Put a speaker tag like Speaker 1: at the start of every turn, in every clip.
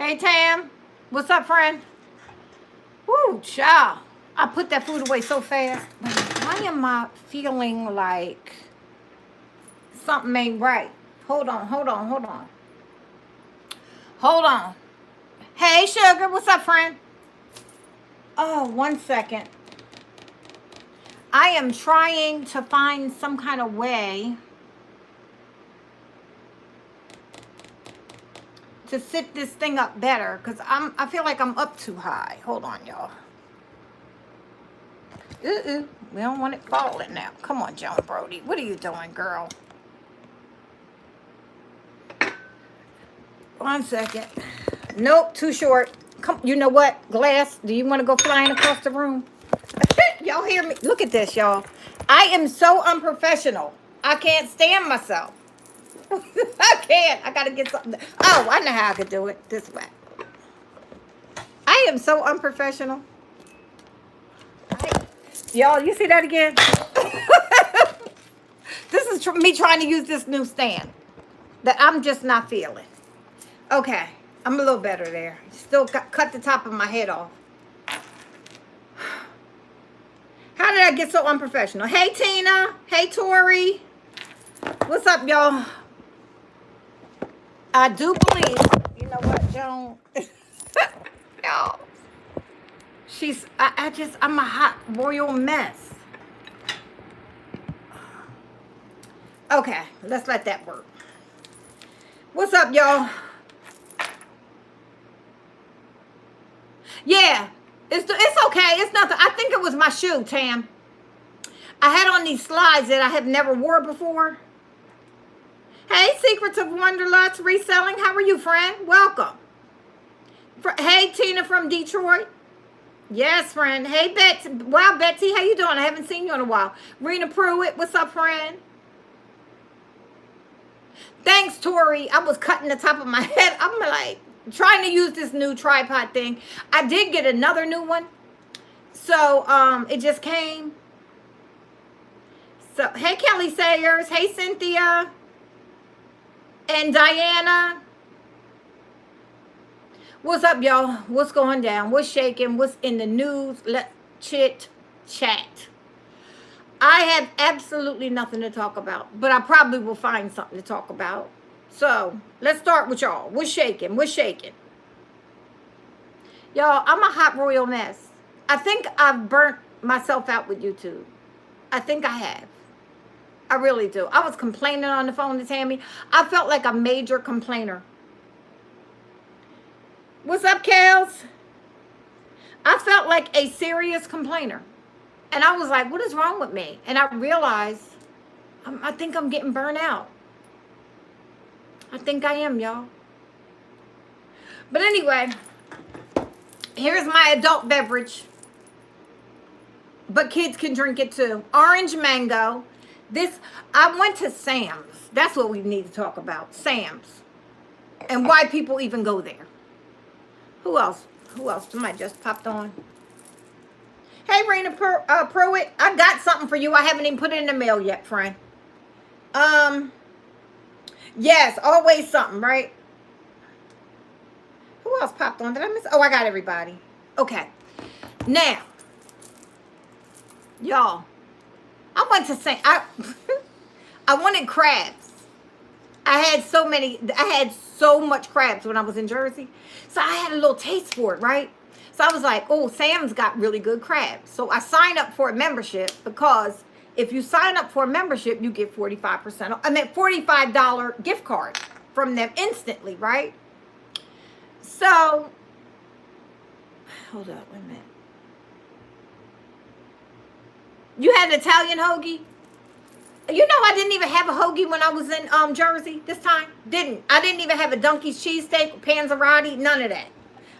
Speaker 1: Hey, Tam. What's up, friend? Woo, child. I put that food away so fast. Why am I feeling like something ain't right? Hold on, hold on, hold on. Hold on. Hey, sugar. What's up, friend? Oh, 1 second. I am trying to find some kind of way to sit this thing up better because I feel like I'm up too high. Hold on, y'all. We don't want it falling now. Come on, Joan Brody. What are you doing, girl? 1 second. Nope, too short. Come, you know what? Glass, do you want to go flying across the room? Y'all hear me? Look at this, y'all. I am so unprofessional. I can't stand myself. I can't. I got to get something. Oh, I know how I could do it this way. I am so unprofessional. Y'all, you see that again? This is me trying to use this new stand that I'm just not feeling. Okay, I'm a little better there. Still cut the top of my head off. How did I get so unprofessional? Hey, Tina. Hey, Tori. What's up, y'all? I do believe, you know what, Joan? Y'all. I'm a hot royal mess. Okay, let's let that work. What's up, y'all? Yeah, it's okay. It's nothing. I think it was my shoe, Tam. I had on these slides that I have never wore before. Hey, Secrets of Wonderlust Reselling. How are you, friend? Welcome. Hey, Tina from Detroit. Yes, friend. Hey, Betsy. Wow, Betsy, how you doing? I haven't seen you in a while. Rena Pruitt, what's up, friend? Thanks, Tori. I was cutting the top of my head. I'm like trying to use this new tripod thing. I did get another new one. So, it just came. So, hey, Kelly Sayers. Hey, Cynthia. And Diana. What's up, y'all? What's going down? What's shaking? What's in the news? Let's chit chat. I have absolutely nothing to talk about, but I probably will find something to talk about. So let's start with y'all. What's shaking? What's shaking? Y'all, I'm a hot royal mess. I think I've burnt myself out with YouTube. I think I have. I really do. I was complaining on the phone to Tammy. I felt like a major complainer. What's up, Kels? I felt like a serious complainer. And I was like, what is wrong with me? And I realized, I think I'm getting burnt out. I think I am, y'all. But anyway, here's my adult beverage. But kids can drink it too. Orange mango. I went to Sam's. That's what we need to talk about. Sam's. And why people even go there. Who else? Who else? Somebody just popped on. Hey, Raina Pruitt. I got something for you. I haven't even put it in the mail yet, friend. Yes, always something, right? Who else popped on? Did I miss? Oh, I got everybody. Okay. Now, y'all, I went to say I wanted crabs. I had so much crabs when I was in Jersey. So I had a little taste for it, right? So I was like, oh, Sam's got really good crabs. So I signed up for a membership because if you sign up for a membership, you get 45% off. I mean, $45 gift card from them instantly, right? So, hold up, wait a minute. You had an Italian hoagie? You know, I didn't even have a hoagie when I was in Jersey this time. I didn't even have a Donkey's cheesesteak, panzerotti, none of that.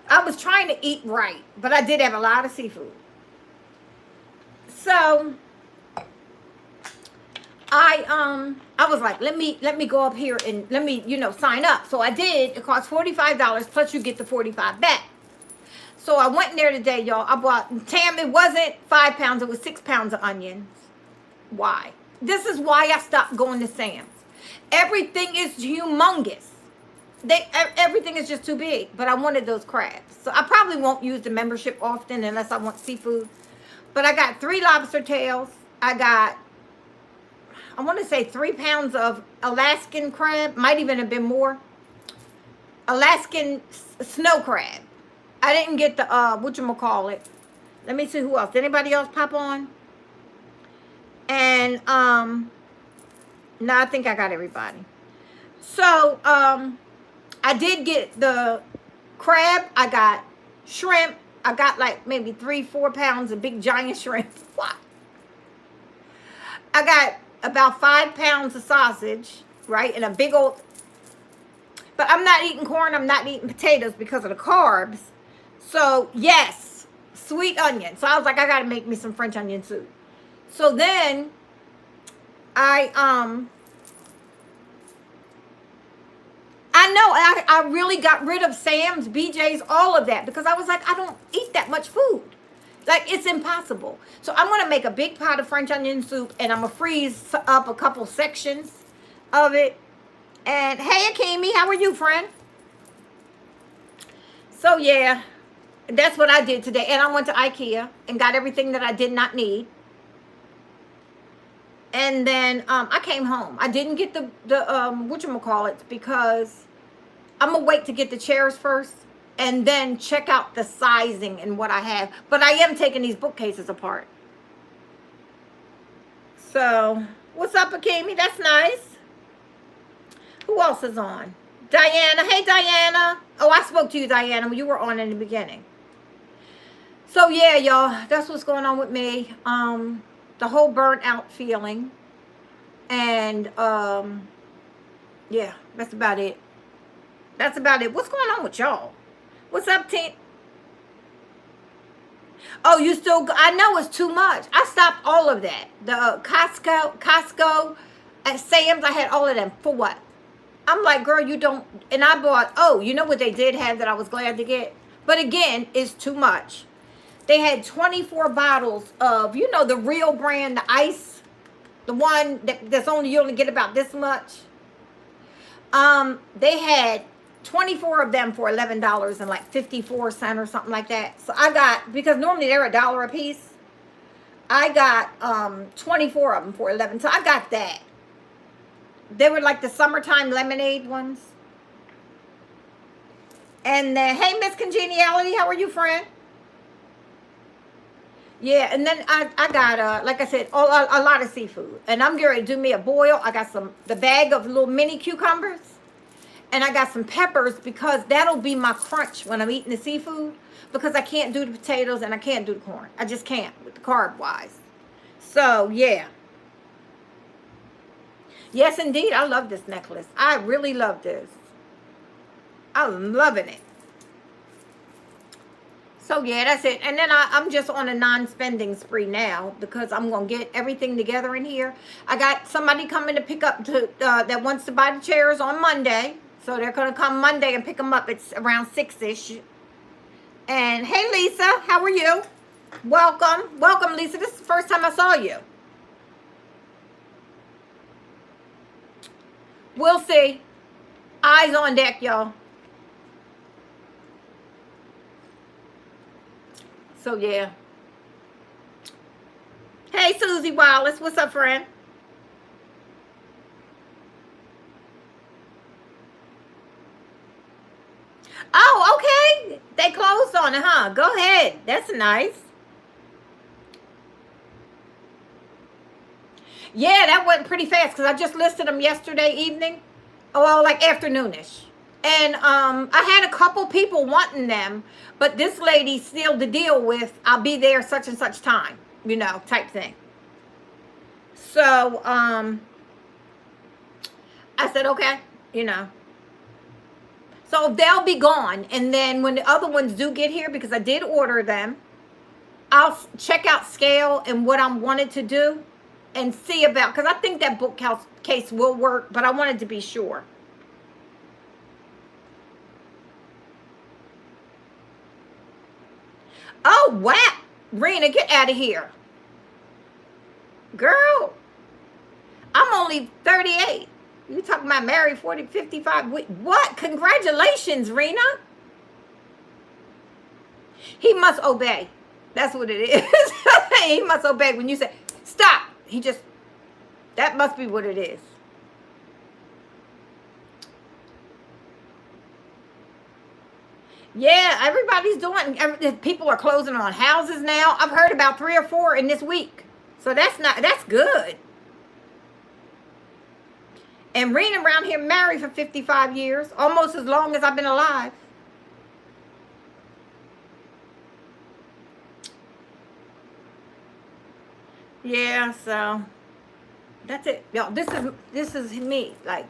Speaker 1: I was trying to eat right, but I did have a lot of seafood. So I was like, let me go up here and let me, sign up. So I did. It cost $45 plus you get the 45 back. So I went in there today, y'all. I bought it wasn't 5 pounds, it was 6 pounds of onions. Why? This is why I stopped going to Sam's. Everything is humongous. Everything is just too big, but I wanted those crabs. So I probably won't use the membership often unless I want seafood. But I got 3 lobster tails. I got, I want to say 3 pounds of Alaskan crab. Might even have been more. Alaskan snow crab. I didn't get the whatchamacallit. Let me see who else. Did anybody else pop on? And no, I think I got everybody. So I did get the crab. I got shrimp. I got like maybe 3-4 pounds of big giant shrimp. What? I got about 5 pounds of sausage, right? And a big old, but I'm not eating corn. I'm not eating potatoes because of the carbs. So yes, sweet onion. So I was like, I got to make me some French onion soup. So then I know I really got rid of Sam's, BJ's, all of that because I was like, I don't eat that much food. Like, it's impossible. So I'm going to make a big pot of French onion soup, and I'm going to freeze up a couple sections of it. And hey, Akemi, how are you, friend? So yeah, that's what I did today. And I went to IKEA and got everything that I did not need. And then I came home. I didn't get the whatchamacallit because I'm going to wait to get the chairs first and then check out the sizing and what I have. But I am taking these bookcases apart. So, what's up, Akemi? That's nice. Who else is on? Diana. Hey, Diana. Oh, I spoke to you, Diana, when you were on in the beginning. So, yeah, y'all, that's what's going on with me. The whole burnt out feeling. And, yeah, that's about it. That's about it. What's going on with y'all? What's up, team? Oh, you still, I know it's too much. I stopped all of that. The Costco, at Sam's, I had all of them. For what? I'm like, girl, you don't, and I bought, oh, you know what they did have that I was glad to get? But again, it's too much. They had 24 bottles of, you know, the real brand, the ice, the one that's only, you only get about this much. They had 24 of them for $11 and like 54 cents or something like that. So I got, because normally they're $1 a piece, I got 24 of them for 11. So I got that. They were like the summertime lemonade ones. And then, hey, Miss Congeniality, how are you, friend? Yeah, and then I got, like I said, a lot of seafood. And I'm going to do me a boil. I got the bag of little mini cucumbers. And I got some peppers because that'll be my crunch when I'm eating the seafood. Because I can't do the potatoes and I can't do the corn. I just can't with the carb-wise. So, yeah. Yes, indeed. I love this necklace. I really love this. I'm loving it. So, yeah, that's it. And then I'm just on a non-spending spree now because I'm going to get everything together in here. I got somebody coming to pick up that wants to buy the chairs on Monday. So, they're going to come Monday and pick them up. It's around 6-ish. And, hey, Lisa, how are you? Welcome. Welcome, Lisa. This is the first time I saw you. We'll see. Eyes on deck, y'all. So, yeah. Hey, Susie Wallace. What's up, friend? Oh, okay. They closed on it, huh? Go ahead. That's nice. Yeah, that went pretty fast because I just listed them yesterday evening. Oh, well, like afternoonish. And I had a couple people wanting them, but this lady sealed the deal with, I'll be there such and such time, you know, type thing. So I said, okay, you know. So they'll be gone. And then when the other ones do get here, because I did order them, I'll check out scale and what I wanted to do and see about, because I think that bookcase will work, but I wanted to be sure. Oh, wow. Rena, get out of here. Girl, I'm only 38. You talking about married 40, 55? What? Congratulations, Rena. He must obey. That's what it is. He must obey when you say, stop. That must be what it is. Yeah, everybody's doing, people are closing on houses now. I've heard about 3 or 4 in this week. So that's good. And Rena around here married for 55 years, almost as long as I've been alive. Yeah, so that's it. Y'all, this is me. Like,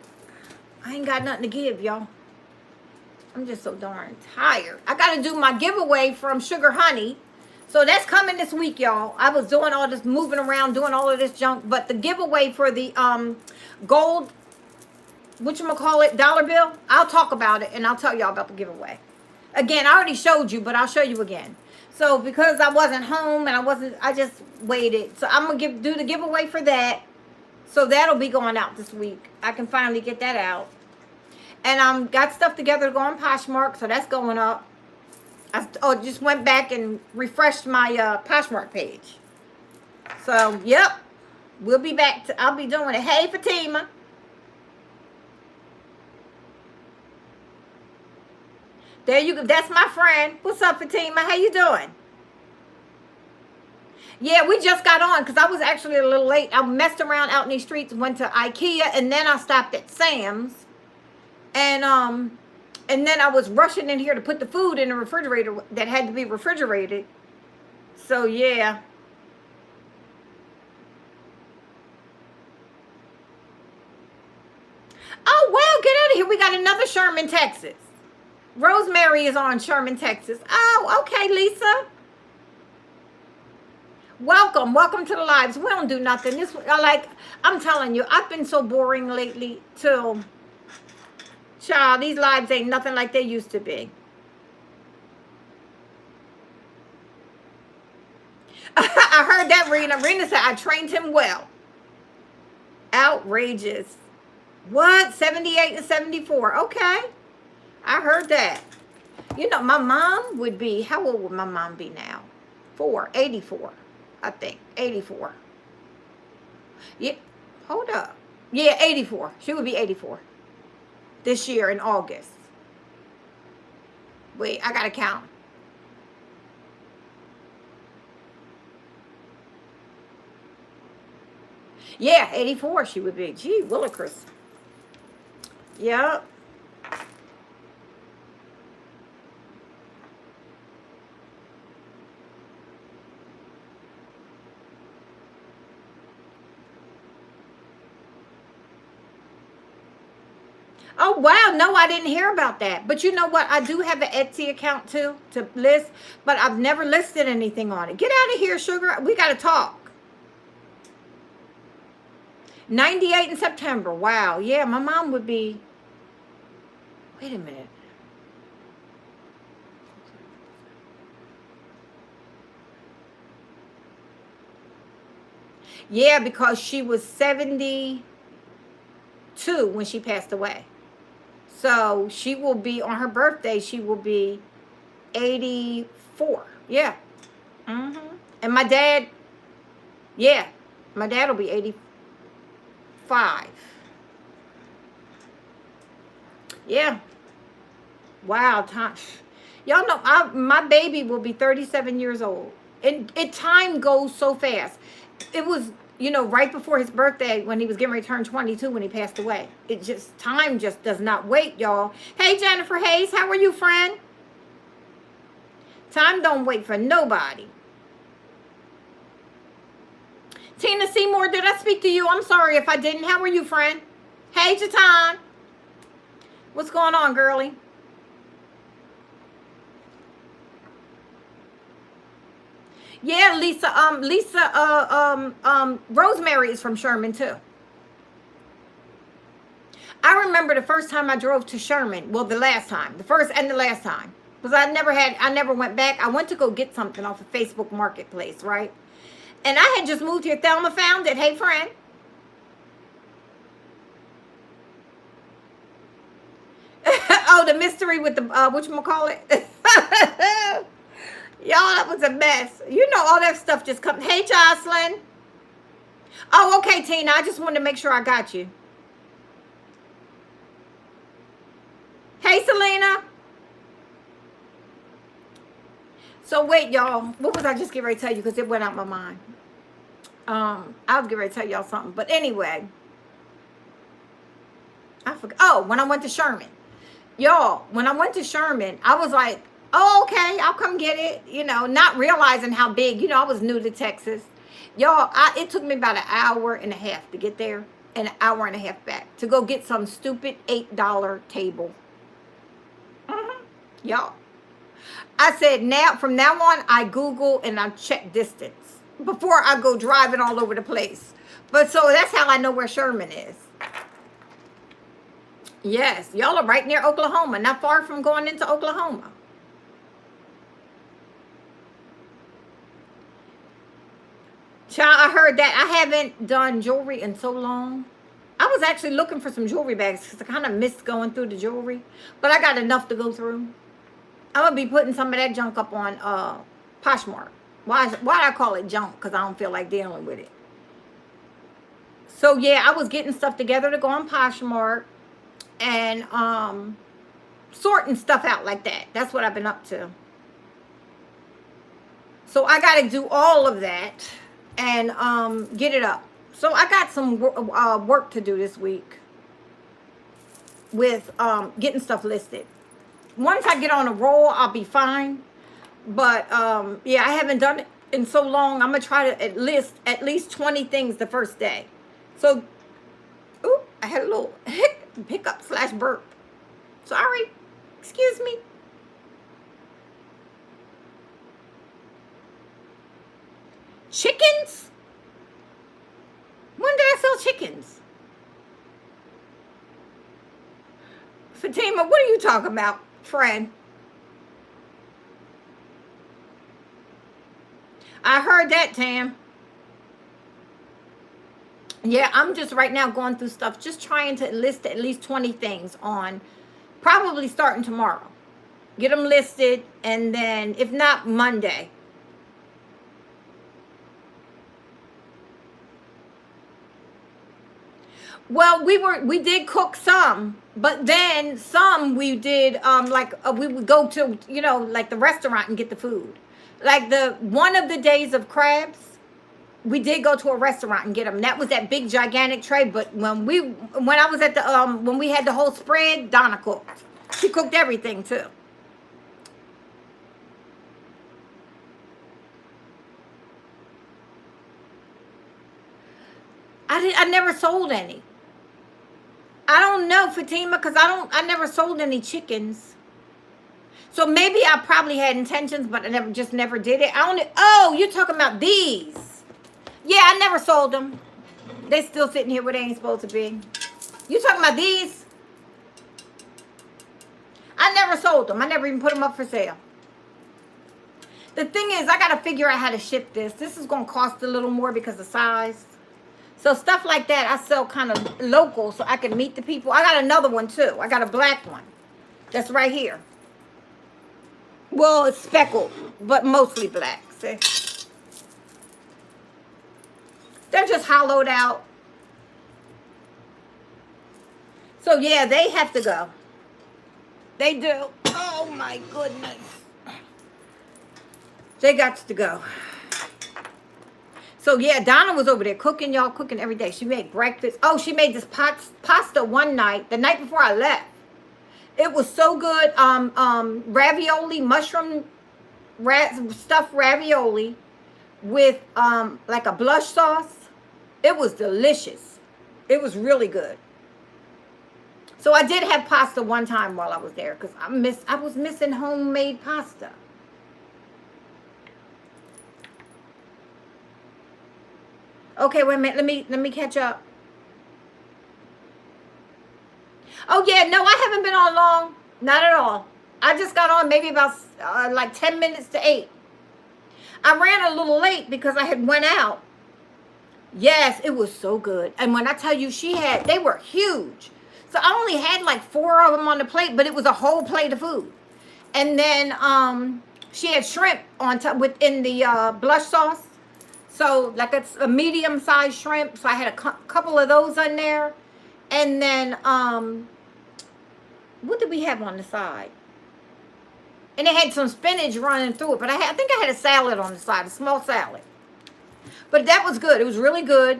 Speaker 1: I ain't got nothing to give, y'all. I'm just so darn tired. I got to do my giveaway from Sugar Honey. So that's coming this week, y'all. I was doing all this, moving around, doing all of this junk. But the giveaway for the gold, whatchamacallit, dollar bill, I'll talk about it and I'll tell y'all about the giveaway. Again, I already showed you, but I'll show you again. So because I wasn't home and I just waited. So I'm going to do the giveaway for that. So that'll be going out this week. I can finally get that out. And got stuff together to go on Poshmark, so that's going up. I just went back and refreshed my Poshmark page. So, yep. We'll be back. I'll be doing it. Hey, Fatima. There you go. That's my friend. What's up, Fatima? How you doing? Yeah, we just got on because I was actually a little late. I messed around out in these streets, went to IKEA, and then I stopped at Sam's. And then I was rushing in here to put the food in the refrigerator that had to be refrigerated. So, yeah. Oh, well, get out of here. We got another Sherman, Texas. Rosemary is on Sherman, Texas. Oh, okay, Lisa. Welcome to the lives. We don't do nothing. I'm telling you, I've been so boring lately till... Child, these lives ain't nothing like they used to be. I heard that, Rena. Rena said, I trained him well. Outrageous. What? 78 and 74. Okay. I heard that. You know, my mom would be, how old would my mom be now? 84, I think. 84. Yeah. Hold up. Yeah, 84. She would be 84. This year in August. Wait, I gotta count. Yeah, 84 she would be. Gee, Willikers. Yep. Oh, wow. No, I didn't hear about that. But you know what? I do have an Etsy account, too, to list. But I've never listed anything on it. Get out of here, sugar. We got to talk. 98 in September. Wow. Yeah, my mom would be... Wait a minute. Yeah, because she was 72 when she passed away. So she will be, on her birthday, she will be 84. Yeah. Mm-hmm. And my dad, yeah, my dad will be 85. Yeah. Wow, time. Y'all know, my baby will be 37 years old. And time goes so fast. It was, right before his birthday when he was getting ready to turn 22 when he passed away. Time just does not wait, y'all. Hey, Jennifer Hayes, how are you, friend? Time don't wait for nobody. Tina Seymour, did I speak to you? I'm sorry if I didn't. How are you, friend? Hey, Jatan. What's going on, girlie? Yeah, Lisa, Rosemary is from Sherman too. I remember the first time I drove to Sherman. Well, the last time. The first and the last time. Because I never went back. I went to go get something off of Facebook Marketplace, right? And I had just moved here. Thelma found it. Hey, friend. the mystery with the, whatchamacallit? Y'all, that was a mess. You know, all that stuff just comes. Hey, Jocelyn. Oh, okay, Tina. I just wanted to make sure I got you. Hey, Selena. So, wait, y'all. What was I just getting ready to tell you? Because it went out my mind. I was getting ready to tell y'all something. But anyway. I forgot. Oh, when I went to Sherman. Y'all, when I went to Sherman, I was like, oh, okay, I'll come get it. You know, not realizing how big. You know, I was new to Texas. Y'all, it took me about an hour and a half to get there. And an hour and a half back. To go get some stupid $8 table. Y'all. I said, now, from now on, I Google and I check distance. Before I go driving all over the place. But so that's how I know where Sherman is. Yes, y'all are right near Oklahoma, not far from going into Oklahoma. Child, I heard that. I haven't done jewelry in so long. I was actually looking for some jewelry bags because I kind of missed going through the jewelry. But I got enough to go through. I'm going to be putting some of that junk up on Poshmark. Why do I call it junk? Because I don't feel like dealing with it. So, yeah, I was getting stuff together to go on Poshmark. And sorting stuff out like that. That's what I've been up to. So I got to do all of that and get it up. So I got some work to do this week with getting stuff listed. Once I get on a roll, I'll be fine. But yeah, I haven't done it in so long. I'm going to try to list at least 20 things the first day. So, ooh, I had a little hiccup/burp. Sorry. Excuse me. Chickens? When did I sell chickens? Fatima, what are you talking about, friend? I heard that, Tam. Yeah, I'm just right now going through stuff, just trying to list at least 20 things on, probably starting tomorrow. Get them listed, and then, if not, Monday. Well, we did cook some, but then some we did, we would go to, you know, like the restaurant and get the food. Like one of the days of crabs, we did go to a restaurant and get them. That was that big gigantic tray. But when I was at the when we had the whole spread, Donna cooked. She cooked everything too. I never sold any. I don't know, Fatima, because I never sold any chickens. So maybe I probably had intentions, but I never did it. Oh, you're talking about these. Yeah, I never sold them. They still sitting here where they ain't supposed to be. You talking about these? I never sold them. I never even put them up for sale. The thing is, I got to figure out how to ship this. This is going to cost a little more because of size. So stuff like that, I sell kind of local so I can meet the people. I got another one too. I got a black one. That's right here. Well, it's speckled, but mostly black. See? They're just hollowed out. So, yeah, they have to go. They do. Oh, my goodness. They got to go. So, yeah, Donna was over there cooking, y'all, cooking every day. She made breakfast. Oh, she made this pasta one night, the night before I left. It was so good. Ravioli, mushroom stuffed ravioli with like a blush sauce. It was delicious. It was really good. So I did have pasta one time while I was there because I was missing homemade pasta. Okay, wait a minute. Let me catch up. Oh yeah, no, I haven't been on long. Not at all. I just got on maybe about like 10 minutes to 8. I ran a little late because I had went out. Yes, it was so good. And when I tell you they were huge. So I only had like 4 of them on the plate, but it was a whole plate of food. And then she had shrimp on top within the blush sauce. So like it's a medium-sized shrimp. So I had a couple of those on there. And then what did we have on the side? And it had some spinach running through it. But I think I had a salad on the side, a small salad. But that was good. It was really good.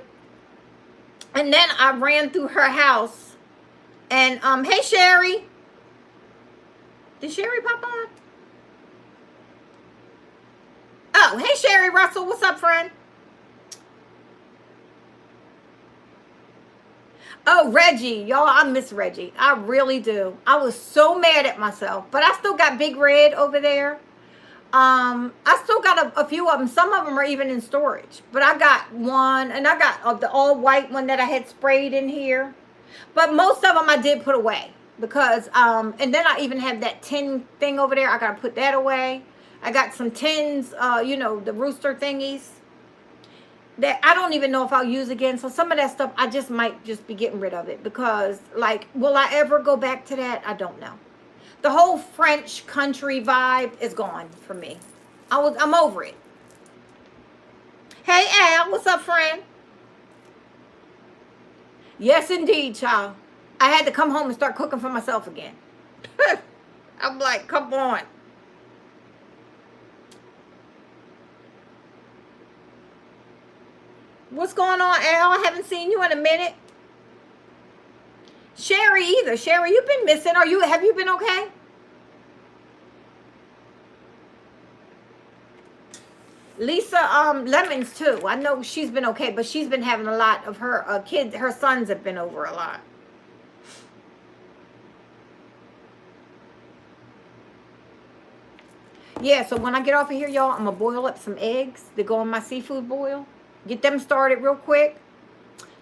Speaker 1: And then I ran through her house. And hey Sherry. Did Sherry pop on? Oh, hey Sherry Russell. What's up, friend? Oh, Reggie. Y'all, I miss Reggie. I really do. I was so mad at myself. But I still got Big Red over there. I still got a few of them. Some of them are even in storage. But I got one. And I got the all white one that I had sprayed in here. But most of them I did put away. Because, and then I even have that tin thing over there. I got to put that away. I got some tins, you know, the rooster thingies. That I don't even know if I'll use again. So some of that stuff, I just might just be getting rid of it. Because, like, will I ever go back to that? I don't know. The whole French country vibe is gone for me. I'm over it. Hey, Al. What's up, friend? Yes, indeed, child. I had to come home and start cooking for myself again. I'm like, come on. What's going on, Al? I haven't seen you in a minute. Sherry either. Sherry, you've been missing. Have you been okay? Lisa Lemons too. I know she's been okay, but she's been having a lot of her kids. Her sons have been over a lot. Yeah, so when I get off of here, y'all, I'm going to boil up some eggs to go in my seafood boil. Get them started real quick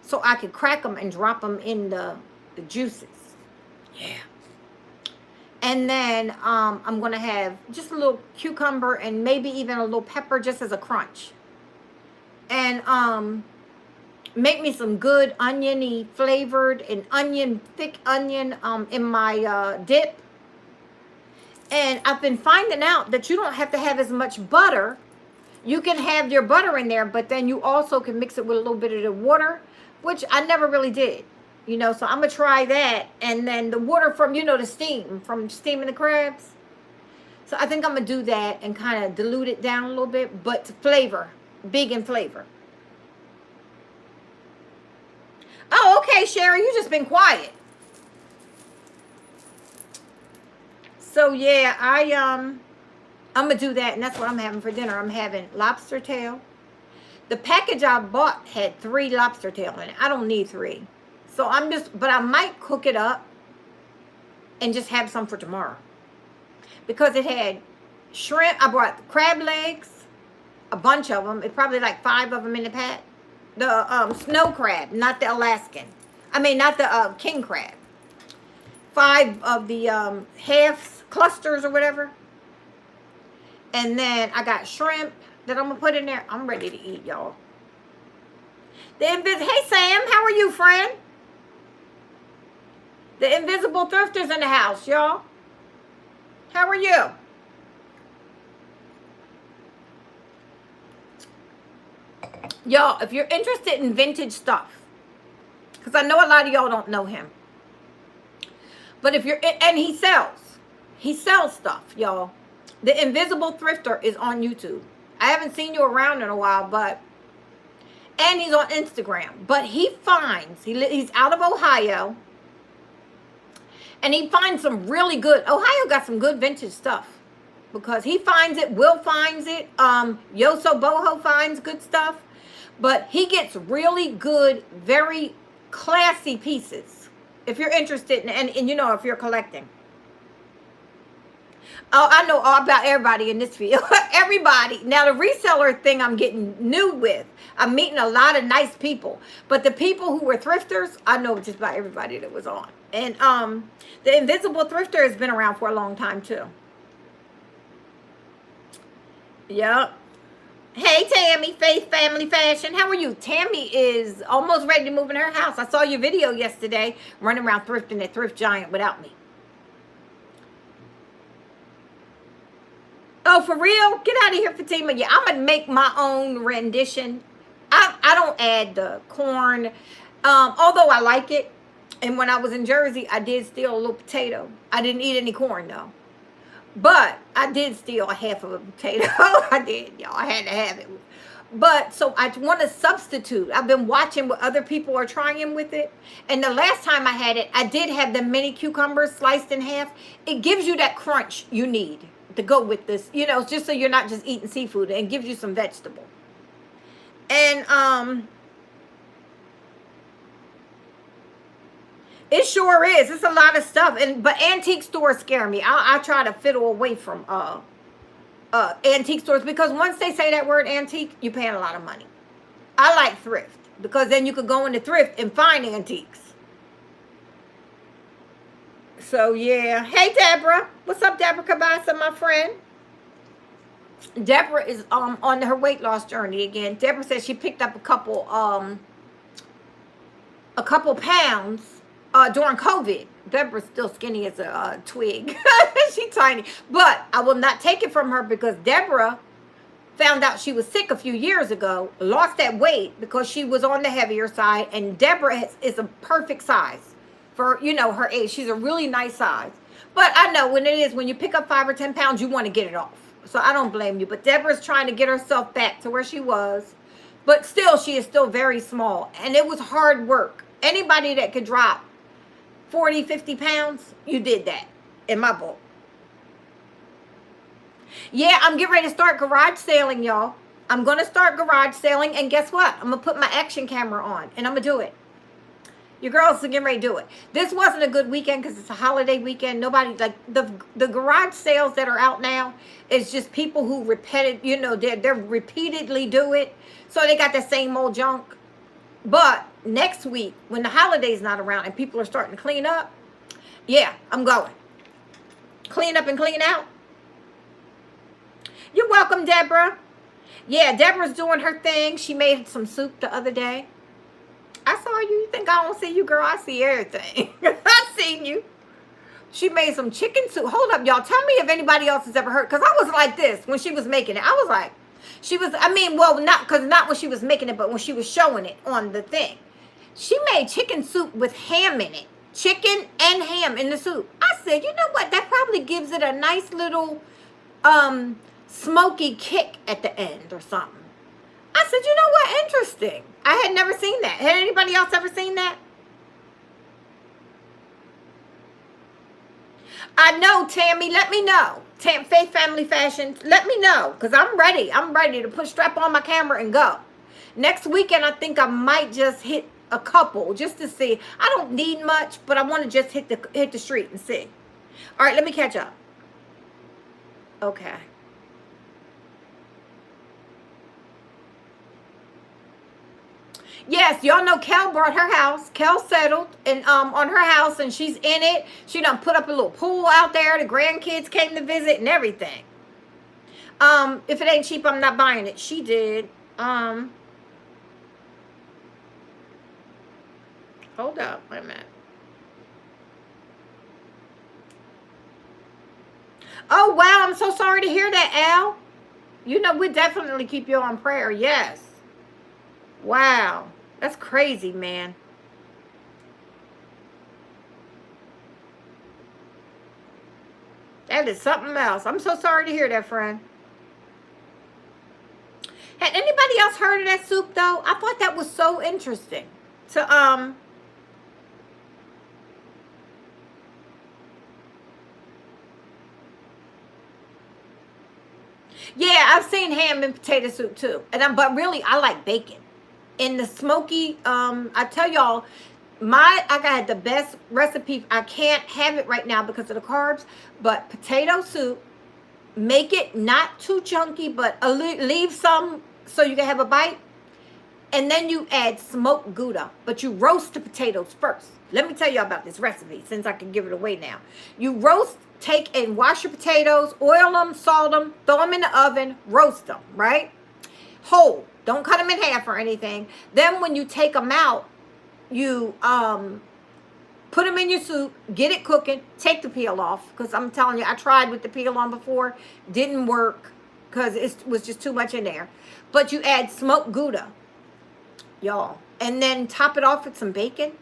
Speaker 1: so I can crack them and drop them in the juices. Yeah. And then I'm going to have just a little cucumber and maybe even a little pepper just as a crunch. And make me some good oniony flavored and thick onion in my dip. And I've been finding out that you don't have to have as much butter. You can have your butter in there, but then you also can mix it with a little bit of the water, which I never really did. You know, so I'm going to try that. And then the water from, you know, the steam, from steaming the crabs. So I think I'm going to do that and kind of dilute it down a little bit, but to flavor, big in flavor. Oh, okay, Sherry, you just been quiet. So yeah, I'm gonna do that, and that's what I'm having for dinner. I'm having lobster tail. The package I bought had 3 lobster tail in it. I don't need 3. So but I might cook it up and just have some for tomorrow. Because it had shrimp. I brought crab legs, a bunch of them. It's probably like 5 of them in the pack. The snow crab, not the Alaskan. I mean, not the king crab. 5 of the halves. Clusters or whatever. And then I got shrimp that I'm going to put in there. I'm ready to eat, y'all. Hey, Sam. How are you, friend? The invisible thrifters in the house, y'all. How are you? Y'all, if you're interested in vintage stuff, because I know a lot of y'all don't know him. But if you're, and he sells stuff, y'all. The Invisible Thrifter is on YouTube. I haven't seen you around in a while, and he's on Instagram. But he finds, he's out of Ohio, and he finds some really good, Ohio got some good vintage stuff. Because he finds it, Will finds it, Yoso Boho finds good stuff. But he gets really good, very classy pieces. If you're interested, and you know, if you're collecting. Oh, I know all about everybody in this field. Everybody. Now, the reseller thing I'm getting new with. I'm meeting a lot of nice people. But the people who were thrifters, I know just about everybody that was on. And the Invisible Thrifter has been around for a long time, too. Yep. Hey, Tammy, Faith Family Fashion. How are you? Tammy is almost ready to move in her house. I saw your video yesterday running around thrifting at Thrift Giant without me. Oh, for real? Get out of here, Fatima. Yeah, I'm gonna make my own rendition. I don't add the corn, although I like it. And when I was in Jersey, I did steal a little potato. I didn't eat any corn though, but I did steal a half of a potato. I did, y'all. I had to have it. But so I want to substitute. I've been watching what other people are trying with it. And the last time I had it, I did have the mini cucumbers sliced in half. It gives you that crunch you need to go with this, just so you're not just eating seafood, and gives you some vegetable. And it sure is. It's a lot of stuff. But antique stores scare me. I try to fiddle away from antique stores, because once they say that word antique, you're paying a lot of money. I like thrift, because then you could go into thrift and find antiques. So yeah. Hey, Deborah. What's up, Deborah Cabasa, my friend? Deborah is on her weight loss journey again. Deborah says she picked up a couple pounds during COVID. Deborah's still skinny as a twig. She's tiny. But I will not take it from her, because Deborah found out she was sick a few years ago, lost that weight because she was on the heavier side, and Deborah is a perfect size for, her age. She's a really nice size. But I know when you pick up 5 or 10 pounds, you want to get it off. So I don't blame you. But Deborah's trying to get herself back to where she was. But still, she is still very small. And it was hard work. Anybody that could drop 40, 50 pounds, you did that in my book. Yeah, I'm getting ready to start garage sailing, y'all. I'm going to start garage sailing. And guess what? I'm going to put my action camera on. And I'm going to do it. Your girls are getting ready to do it. This wasn't a good weekend because it's a holiday weekend. Nobody, like, the garage sales that are out now is just people who they're repeatedly do it. So they got the same old junk. But next week, when the holiday's not around and people are starting to clean up, yeah, I'm going. Clean up and clean out. You're welcome, Deborah. Yeah, Deborah's doing her thing. She made some soup the other day. I saw you. You think I don't see you, girl? I see everything. I seen you. She made some chicken soup. Hold up, y'all. Tell me if anybody else has ever heard. Because I was like this when she was making it. I was like, not when she was making it, but when she was showing it on the thing. She made chicken soup with ham in it. Chicken and ham in the soup. I said, you know what? That probably gives it a nice little smoky kick at the end or something. I said, you know what? Interesting. I had never seen that. Had anybody else ever seen that? I know, Tammy. Let me know. Faith Family Fashion. Let me know, because I'm ready. I'm ready to strap on my camera and go. Next weekend, I think I might just hit a couple just to see. I don't need much, but I want to just hit the street and see. All right, let me catch up. Okay. Yes, y'all know Kel brought her house. Kel settled on her house, and she's in it. She done put up a little pool out there. The grandkids came to visit and everything. If it ain't cheap, I'm not buying it. She did. Hold up. Wait a minute. Oh, wow. I'm so sorry to hear that, Al. We definitely keep you on prayer. Yes. Wow. That's crazy, man. That is something else. I'm so sorry to hear that, friend. Had anybody else heard of that soup, though? I thought that was so interesting. Yeah, I've seen ham and potato soup, too. But really, I like bacon. In the smoky, I tell y'all, I got the best recipe. I can't have it right now because of the carbs, but potato soup, make it not too chunky, but leave some so you can have a bite. And then you add smoked Gouda, but you roast the potatoes first. Let me tell you about this recipe since I can give it away now. You take and wash your potatoes, oil them, salt them, throw them in the oven, roast them, right? whole. Don't cut them in half or anything. Then when you take them out, you put them in your soup, get it cooking, take the peel off. Because I'm telling you, I tried with the peel on before. Didn't work because it was just too much in there. But you add smoked Gouda, y'all. And then top it off with some bacon.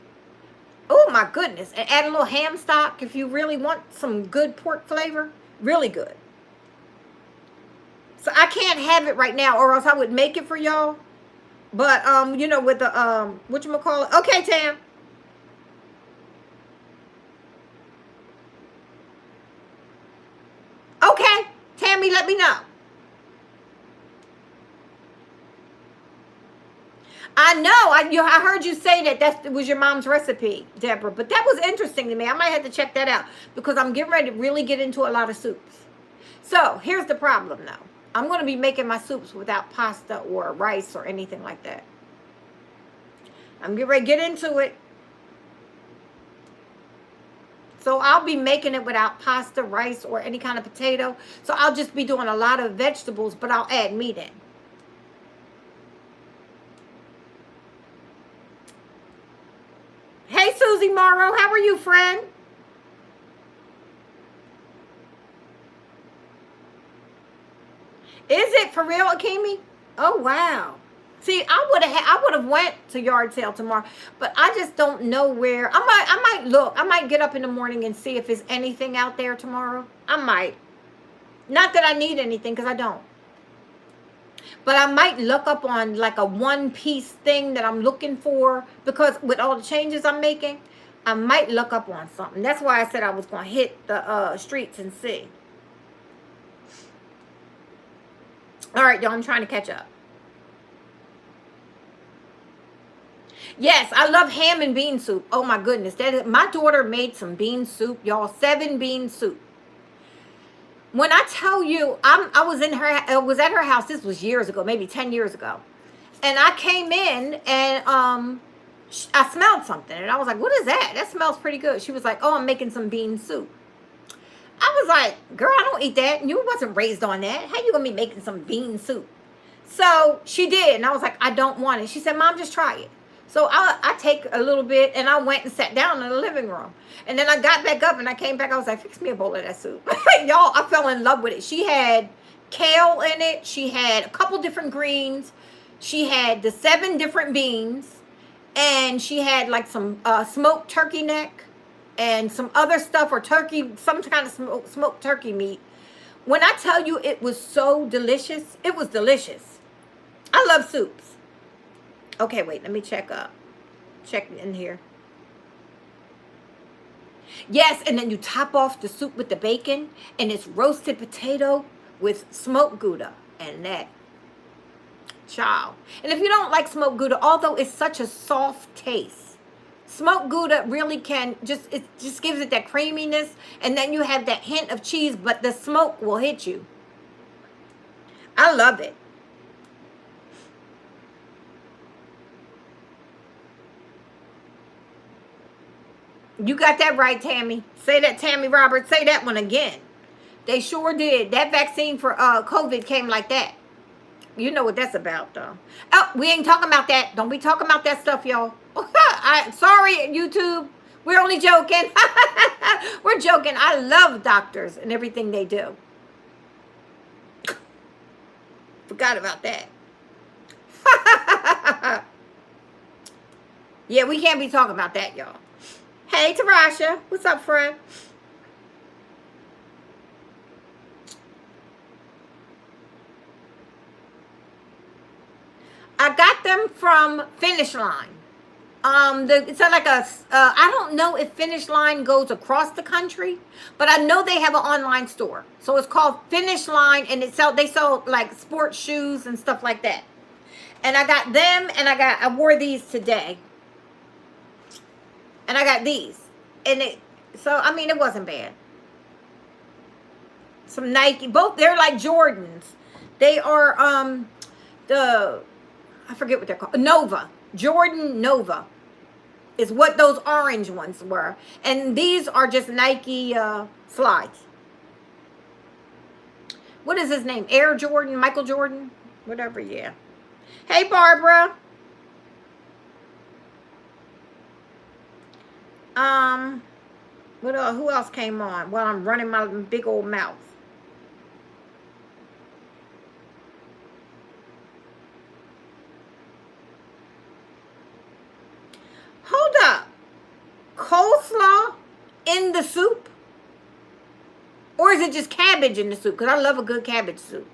Speaker 1: Oh, my goodness. And add a little ham stock if you really want some good pork flavor. Really good. So I can't have it right now or else I would make it for y'all. But, you know, with the, whatchamacallit. Okay, Tam. Okay. Tammy, let me know. I know. I heard you say that was your mom's recipe, Deborah. But that was interesting to me. I might have to check that out because I'm getting ready to really get into a lot of soups. So here's the problem, though. I'm going to be making my soups without pasta or rice or anything like that. I'm getting ready to get into it. So I'll be making it without pasta, rice, or any kind of potato. So I'll just be doing a lot of vegetables, but I'll add meat in. Hey, Susie Morrow. How are you, friend? Is it for real, Akimi? Oh, wow. See, I would have went to yard sale tomorrow, but I just don't know where. I might look. I might get up in the morning and see if there's anything out there tomorrow. I might. Not that I need anything, because I don't. But I might look up on like a one-piece thing that I'm looking for, because with all the changes I'm making, I might look up on something. That's why I said I was going to hit the streets and see. All right, y'all, I'm trying to catch up. Yes, I love ham and bean soup. Oh, my goodness. My daughter made some bean soup, y'all. 7 bean soup. When I tell you, I was at her house. This was years ago, maybe 10 years ago. And I came in and I smelled something. And I was like, what is that? That smells pretty good. She was like, oh, I'm making some bean soup. I was like, girl, I don't eat that. You wasn't raised on that. How you going to be making some bean soup? So she did. And I was like, I don't want it. She said, Mom, just try it. So I take a little bit and I went and sat down in the living room. And then I got back up and I came back. I was like, fix me a bowl of that soup. Y'all, I fell in love with it. She had kale in it. She had a couple different greens. She had the 7 different beans. And she had like some smoked turkey neck and some other stuff, or turkey, some kind of smoked turkey meat. When I tell you it was so delicious, it was delicious. I love soups. Okay, wait, let me check in here. Yes, and then you top off the soup with the bacon, and it's roasted potato with smoked Gouda, and that, child. And if you don't like smoked Gouda, although it's such a soft taste, smoked Gouda really it just gives it that creaminess, and then you have that hint of cheese, but the smoke will hit you. I love it. You got that right, Tammy. Say that, Tammy Roberts. Say that one again. They sure did. That vaccine for COVID came like that. You know what that's about, though. Oh, we ain't talking about that. Don't be talking about that stuff, y'all. Sorry, YouTube. We're only joking. We're joking. I love doctors and everything they do. Forgot about that. Yeah, we can't be talking about that, y'all. Hey, Tarasha. What's up, friend? I got them from Finish Line. It's like I don't know if Finish Line goes across the country, but I know they have an online store. So it's called Finish Line, and they sell like sports shoes and stuff like that. And I got them, and I wore these today. And I got these. And it wasn't bad. Some Nike, they're like Jordans. They are I forget what they're called. Nova. Jordan Nova is what those orange ones were. And these are just Nike slides. What is his name? Air Jordan? Michael Jordan? Whatever, yeah. Hey, Barbara. Um, what else, who else came on? Well, I'm running my big old mouth. Hold up. Coleslaw in the soup? Or is it just cabbage in the soup? Because I love a good cabbage soup.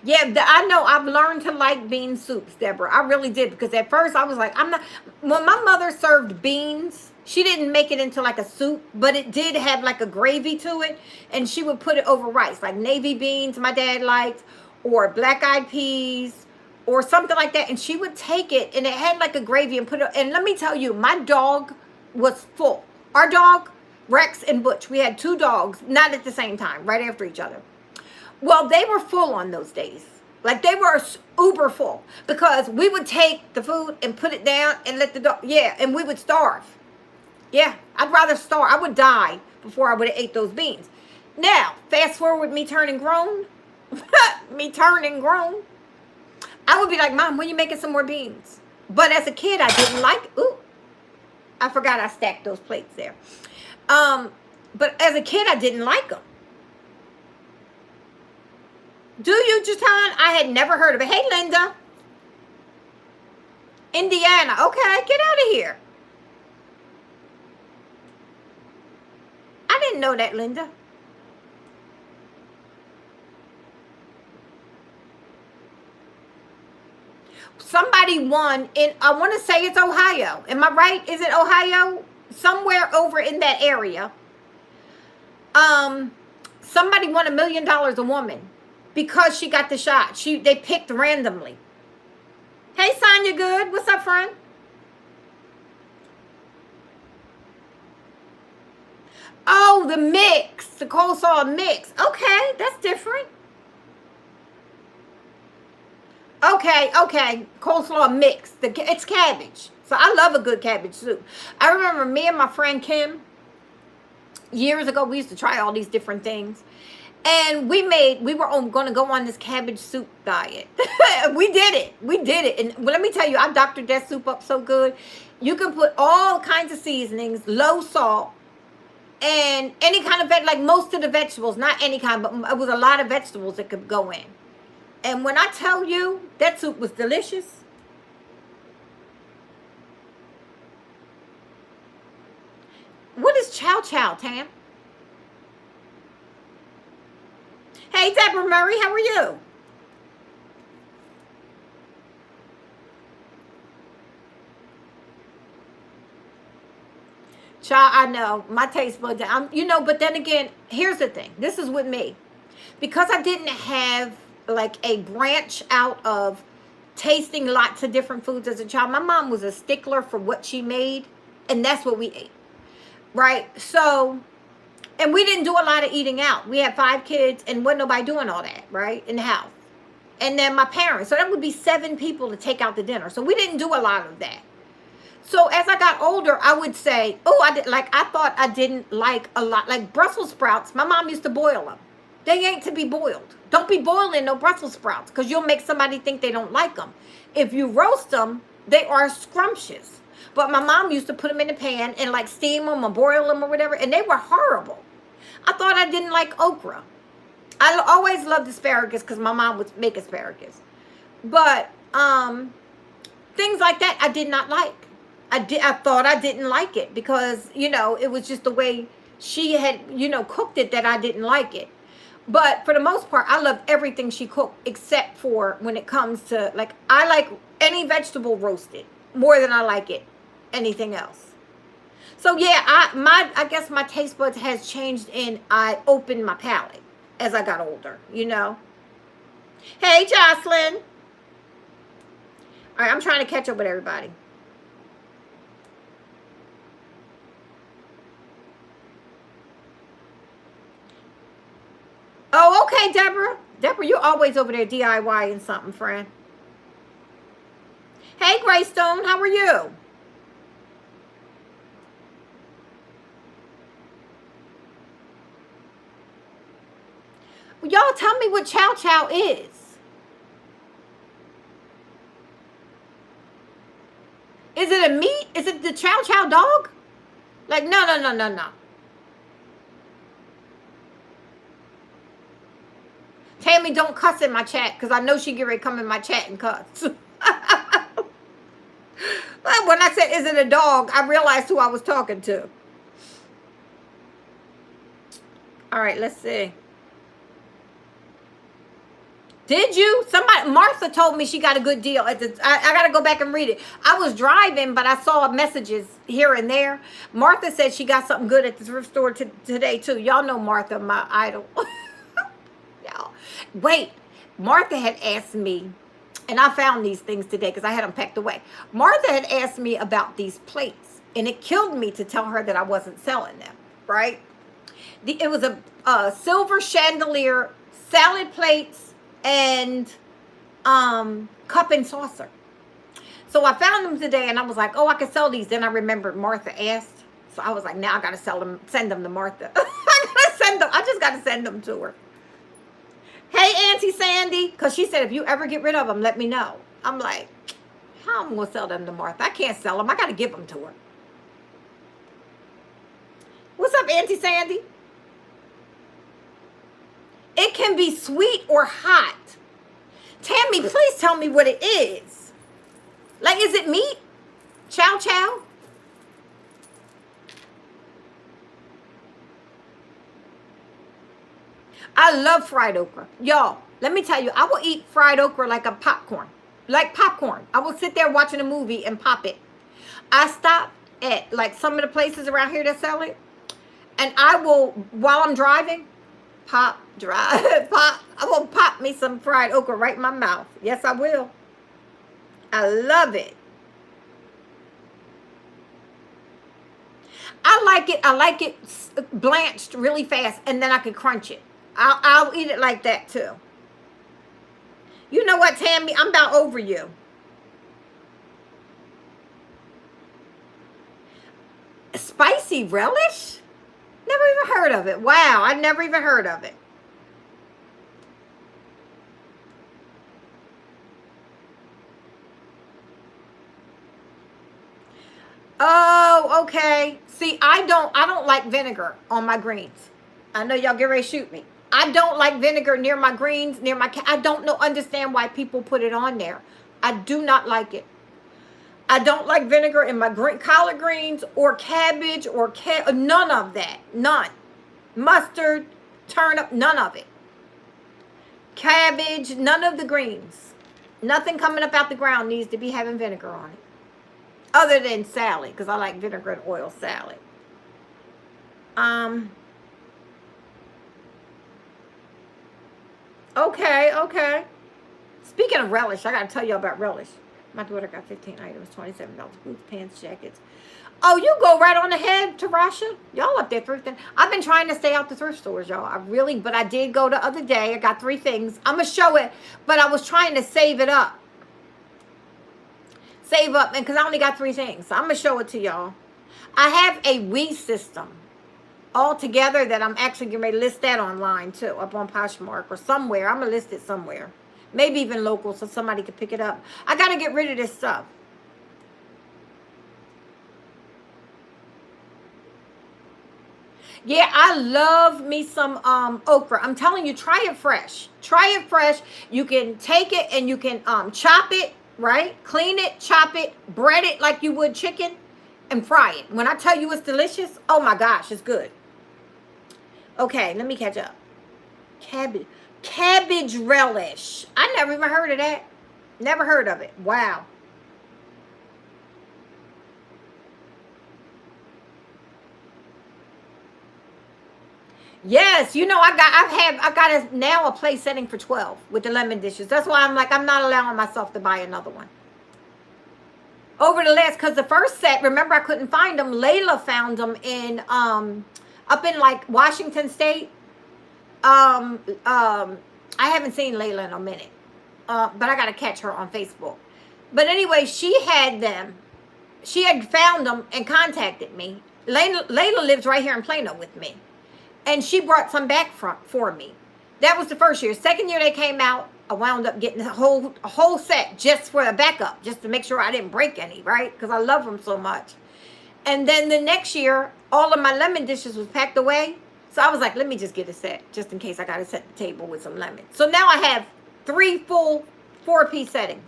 Speaker 1: Yeah, I know I've learned to like bean soups, Deborah. I really did. Because at first I was like, I'm not. When my mother served beans, she didn't make it into like a soup, but it did have like a gravy to it. And she would put it over rice, like navy beans, my dad liked, or black eyed peas, or something like that. And she would take it and it had like a gravy and put it. And let me tell you, my dog was full. Our dog, Rex and Butch, we had two dogs, not at the same time, right after each other. Well, they were full on those days. Like they were uber full because we would take the food and put it down and let the dog, yeah, and we would starve. Yeah, I'd rather starve. I would die before I would have ate those beans. Now, fast forward me turning grown, me turning grown, I would be like, Mom, when you making some more beans? But as a kid, I didn't like, ooh, I forgot I stacked those plates there. But as a kid, I didn't like them. Do you, Jatan? I had never heard of it. Hey, Linda. Indiana. Okay, get out of here. I didn't know that, Linda. Somebody won in, I want to say it's Ohio. Am I right? Is it Ohio? Somewhere over in that area. Um, Somebody won $1 million, a woman, because she got the shot. They picked randomly. Hey, Sonya Good. What's up, friend? Oh, the mix. The coleslaw mix. Okay, that's different. Okay. Coleslaw mix. It's cabbage. So I love a good cabbage soup. I remember me and my friend Kim, years ago, we used to try all these different things. And we were going to go on this cabbage soup diet. We did it. And well, let me tell you, I doctored that soup up so good. You can put all kinds of seasonings, low salt, and any kind of like most of the vegetables, not any kind, but it was a lot of vegetables that could go in. And when I tell you that soup was delicious, what is chow chow, Tam? Hey, Deborah Murray, how are you? Child, I know my taste buds. But then again, here's the thing. This is with me, because I didn't have like a branch out of tasting lots of different foods as a child. My mom was a stickler for what she made, and that's what we ate, right? So, and we didn't do a lot of eating out. We had 5 kids, and wasn't nobody doing all that, right, in the house. And then my parents, so that would be 7 people to take out the dinner. So we didn't do a lot of that. So as I got older, I would say, oh, I thought I didn't like a lot, like Brussels sprouts. My mom used to boil them. They ain't to be boiled. Don't be boiling no Brussels sprouts, because you'll make somebody think they don't like them. If you roast them, they are scrumptious. But my mom used to put them in the pan and like steam them or boil them or whatever, and they were horrible. I thought I didn't like okra. I always loved asparagus because my mom would make asparagus. But things like that I did not like. I thought I didn't like it because, it was just the way she had, cooked it, that I didn't like it. But for the most part, I love everything she cooked, except for when it comes to, like, I like any vegetable roasted more than I like it anything else. So yeah, I guess my taste buds has changed, and I opened my palate as I got older. Hey, Jocelyn. All right, I'm trying to catch up with everybody. Oh, okay, Deborah. Deborah, you're always over there DIYing something, friend. Hey, Greystone, how are you? Y'all tell me what chow chow is. Is it a meat? Is it the chow chow dog? Like, no, no, no, no, no. Tammy, don't cuss in my chat, because I know she get ready to come in my chat and cuss. When I said, is it a dog, I realized who I was talking to. All right, let's see. Did you? Somebody, Martha told me she got a good deal. I got to go back and read it. I was driving, but I saw messages here and there. Martha said she got something good at the thrift store today, too. Y'all know Martha, my idol. Y'all. Wait, Martha had asked me, and I found these things today because I had them packed away. Martha had asked me about these plates, and it killed me to tell her that I wasn't selling them, right? It was a silver chandelier, salad plates, and cup and saucer. So I found them today, and I was like, oh, I can sell these. Then I remembered Martha asked. So I was like, now I got to send them to Martha. I just got to send them to her. Hey, Auntie Sandy, because she said, if you ever get rid of them, let me know. I'm like, how am I going to sell them to Martha? I can't sell them. I got to give them to her. What's up, Auntie Sandy? It can be sweet or hot. Tammy, please tell me what it is. Like, is it meat? Chow chow? I love fried okra. Y'all, let me tell you, I will eat fried okra like a popcorn. Like popcorn. I will sit there watching a movie and pop it. I stop at like some of the places around here that sell it. And I will, while I'm driving, pop. I will pop me some fried okra right in my mouth. Yes, I will. I love it. I like it blanched really fast, and then I can crunch it. I'll eat it like that too. You know what, Tammy? I'm about over you. Spicy relish? Never even heard of it. Wow, I never even heard of it. Oh, okay. See, I don't like vinegar on my greens. I know y'all get ready to shoot me. I don't like vinegar near my greens, I don't understand why people put it on there. I do not like it. I don't like vinegar in my collard greens or cabbage or none of that. None. Mustard, turnip, none of it. Cabbage, none of the greens. Nothing coming up out the ground needs to be having vinegar on it. Other than salad, because I like vinegar and oil salad. Okay. Speaking of relish, I got to tell you about relish. My daughter got 15 items, $27, boots, pants, jackets. Oh, you go right on ahead, Tarasha. Y'all up there thrifting. I've been trying to stay out the thrift stores, y'all. But I did go the other day. I got 3 things. I'm going to show it, but I was trying to save it up. Save up, and because I only got 3 things. So I'm going to show it to y'all. I have a Wii system all together that I'm actually getting ready to list that online, too, up on Poshmark or somewhere. I'm going to list it somewhere. Maybe even local so somebody could pick it up. I got to get rid of this stuff. Yeah, I love me some okra. I'm telling you, try it fresh. Try it fresh. You can take it and you can chop it, right? Clean it, chop it, bread it like you would chicken, and fry it. When I tell you it's delicious, oh my gosh, it's good. Okay, let me catch up. Cabbage relish. I never even heard of that. Never heard of it. Wow. Yes, you know, I got now a place setting for 12 with the lemon dishes. That's why I'm like, I'm not allowing myself to buy another one. Over the last, because the first set, remember I couldn't find them. Layla found them in up in like Washington State. I haven't seen Layla in a minute, but I gotta catch her on Facebook. But anyway, she had them. She had found them and contacted me. Layla lives right here in Plano with me. And she brought some back for me. That was the first year. Second year they came out, I wound up getting a whole set just for a backup, just to make sure I didn't break any, right? Because I love them so much. And then the next year, all of my lemon dishes was packed away. So I was like, let me just get a set, just in case I got to set the table with some lemons. So now I have 3 full 4-piece settings.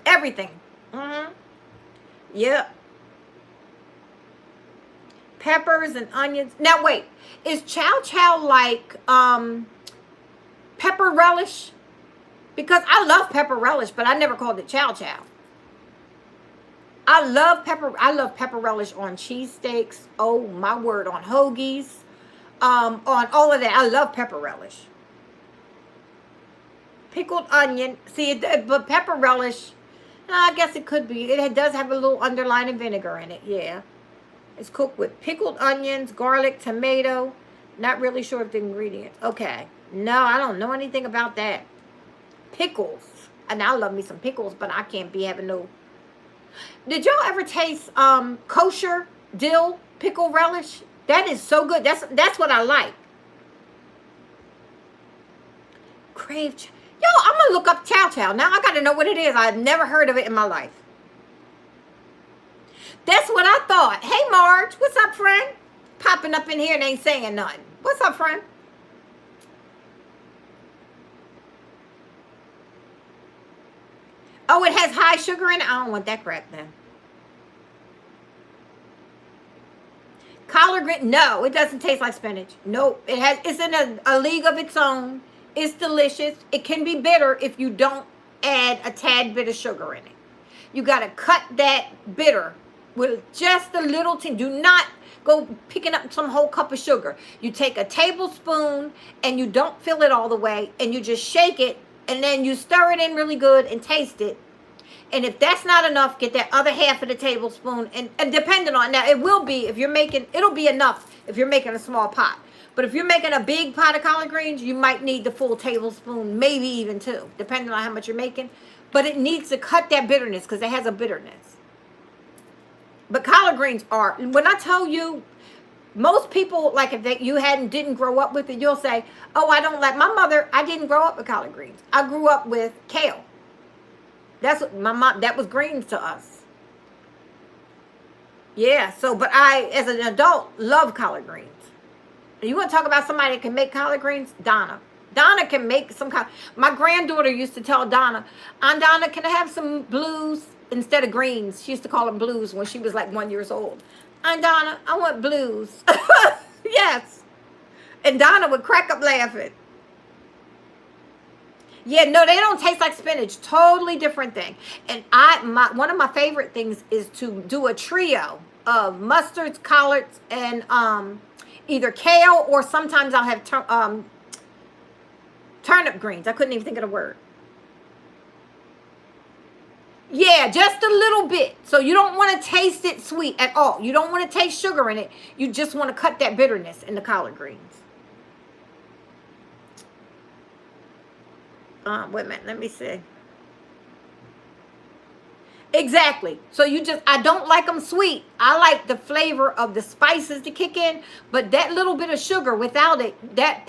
Speaker 1: Everything. Mm-hmm. Yep. Peppers and onions. Now wait, is chow chow like pepper relish? Because I love pepper relish, but I never called it chow chow. I love pepper relish on cheesesteaks. Oh my word, on hoagies, on all of that. I love pepper relish. Pickled onion. See, but pepper relish, I guess it could be. It does have a little underlying vinegar in it. Yeah. It's cooked with pickled onions, garlic, tomato. Not really sure of the ingredients. Okay. No, I don't know anything about that. Pickles. And I love me some pickles, but I can't be having no. Did y'all ever taste kosher dill pickle relish? That is so good. That's what I like. Crave. Yo, I'm going to look up chow chow. Now I got to know what it is. I've never heard of it in my life. That's what I thought. Hey, Marge. What's up, friend? Popping up in here and ain't saying nothing. What's up, friend? Oh, it has high sugar in it? I don't want that crap then. Collard green? No, it doesn't taste like spinach. Nope. It's in a league of its own. It's delicious. It can be bitter if you don't add a tad bit of sugar in it. You got to cut that bitter with just a little thing. Do not go picking up some whole cup of sugar. You take a tablespoon and you don't fill it all the way, and you just shake it, and then you stir it in really good and taste it. And if that's not enough, get that other half of the tablespoon, and depending on, now it will be, if you're making, it'll be enough if you're making a small pot. But if you're making a big pot of collard greens, you might need the full tablespoon, maybe even 2, depending on how much you're making. But it needs to cut that bitterness, because it has a bitterness. But collard greens are, when I tell you, most people, like if you didn't grow up with it, you'll say, oh, I don't like, my mother, I didn't grow up with collard greens. I grew up with kale. That's what my mom, that was greens to us. Yeah, so, but I, as an adult, love collard greens. You want to talk about somebody that can make collard greens? Donna. Donna can make some collard. My granddaughter used to tell Donna, Aunt Donna, can I have some blues instead of greens? She used to call them blues when she was like 1 year old. Aunt Donna, I want blues. Yes. And Donna would crack up laughing. Yeah, no, they don't taste like spinach. Totally different thing. And one of my favorite things is to do a trio of mustards, collards, and either kale, or sometimes I'll have turnip greens. I couldn't even think of the word. Yeah, just a little bit. So you don't want to taste it sweet at all. You don't want to taste sugar in it. You just want to cut that bitterness in the collard greens. Wait a minute, let me see. Exactly. So I don't like them sweet. I like the flavor of the spices to kick in, but that little bit of sugar, without it, that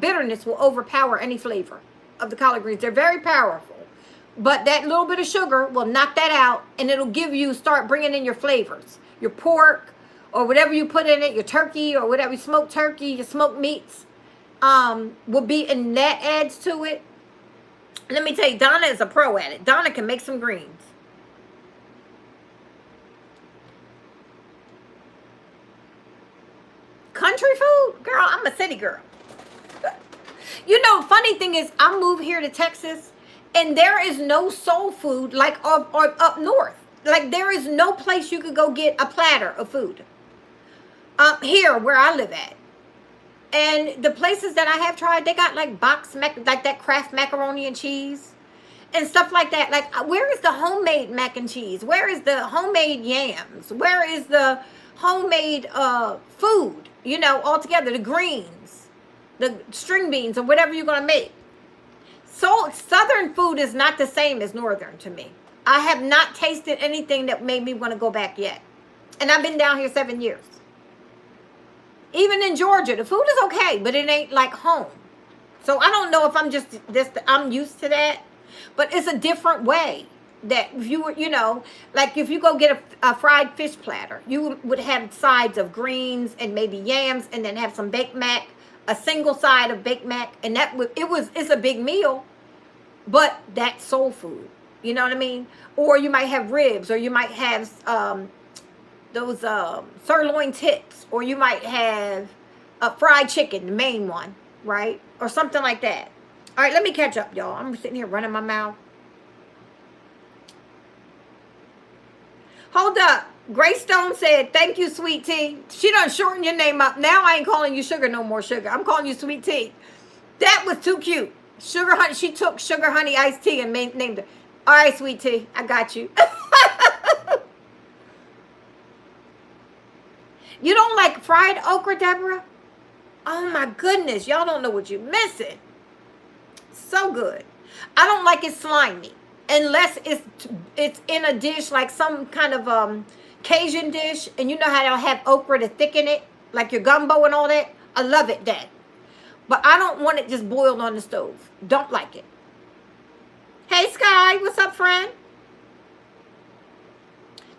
Speaker 1: bitterness will overpower any flavor of the collard greens. They're very powerful, but that little bit of sugar will knock that out, and it'll start bringing in your flavors. Your pork, or whatever you put in it, your turkey, or whatever, smoked turkey, your smoked meats, will be, and that adds to it. Let me tell you, Donna is a pro at it. Donna can make some greens. Country food? Girl, I'm a city girl. You know, funny thing is, I moved here to Texas, and there is no soul food like up north. Like, there is no place you could go get a platter of food. Here, where I live at. And the places that I have tried, they got like like that Kraft macaroni and cheese and stuff like that. Like, where is the homemade mac and cheese? Where is the homemade yams? Where is the homemade food? You know, altogether, the greens, the string beans, or whatever you're going to make. So Southern food is not the same as Northern to me. I have not tasted anything that made me want to go back yet. And I've been down here 7 years. Even in Georgia, the food is okay, but it ain't like home. So I don't know if I'm just this. I'm used to that, but it's a different way. That if you were, like if you go get a fried fish platter, you would have sides of greens and maybe yams, and then have some baked mac, a single side of baked mac, and that would it's a big meal, but that's soul food. You know what I mean? Or you might have ribs, or you might have those sirloin tips, or you might have a fried chicken, the main one, right? Or something like that. All right, let me catch up, y'all. I'm sitting here running my mouth. Hold up. Greystone said, thank you, Sweet Tea. She done shorten your name up. Now I ain't calling you Sugar no more, Sugar. I'm calling you Sweet Tea. That was too cute. Sugar Honey. She took Sugar Honey Iced Tea and named her. All right, Sweet Tea. I got you. You don't like fried okra, Deborah? Oh, my goodness. Y'all don't know what you're missing. So good. I don't like it slimy. Unless it's in a dish, like some kind of Cajun dish, and you know how they'll have okra to thicken it, like your gumbo and all that. I love it, Dad. But I don't want it just boiled on the stove. Don't like it. Hey, Sky, what's up, friend?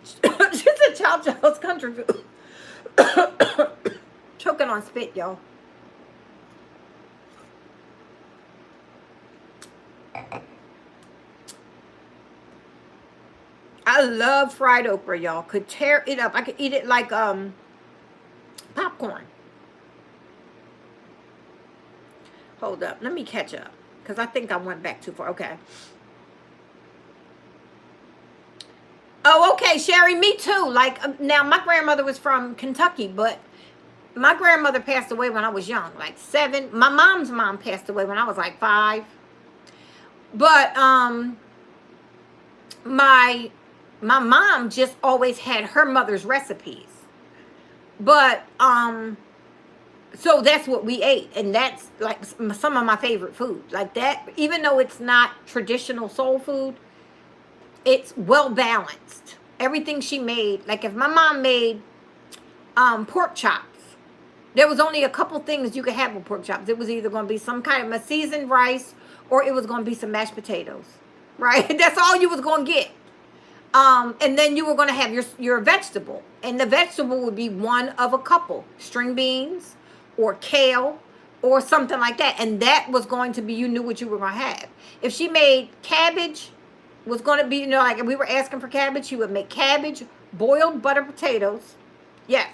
Speaker 1: She's a child's country food. Choking on spit, y'all. I love fried okra, y'all. Could tear it up. I could eat it like popcorn. Hold up. Let me catch up. Because I think I went back too far. Okay. Oh, okay, Sherry. Me too. Like, now, my grandmother was from Kentucky, but my grandmother passed away when I was young, like 7. My mom's mom passed away when I was like 5. But my mom just always had her mother's recipes. But so that's what we ate, and that's like some of my favorite food. Like that, even though it's not traditional soul food, it's well balanced. Everything she made, like if my mom made pork chops, there was only a couple things you could have with pork chops. It was either going to be some kind of a seasoned rice, or it was going to be some mashed potatoes, right? That's all you was going to get. And then you were going to have your vegetable. And the vegetable would be one of a couple. String beans or kale or something like that. And that was going to be, you knew what you were going to have. If she made cabbage, was going to be, like if we were asking for cabbage, she would make cabbage, boiled butter potatoes. Yes.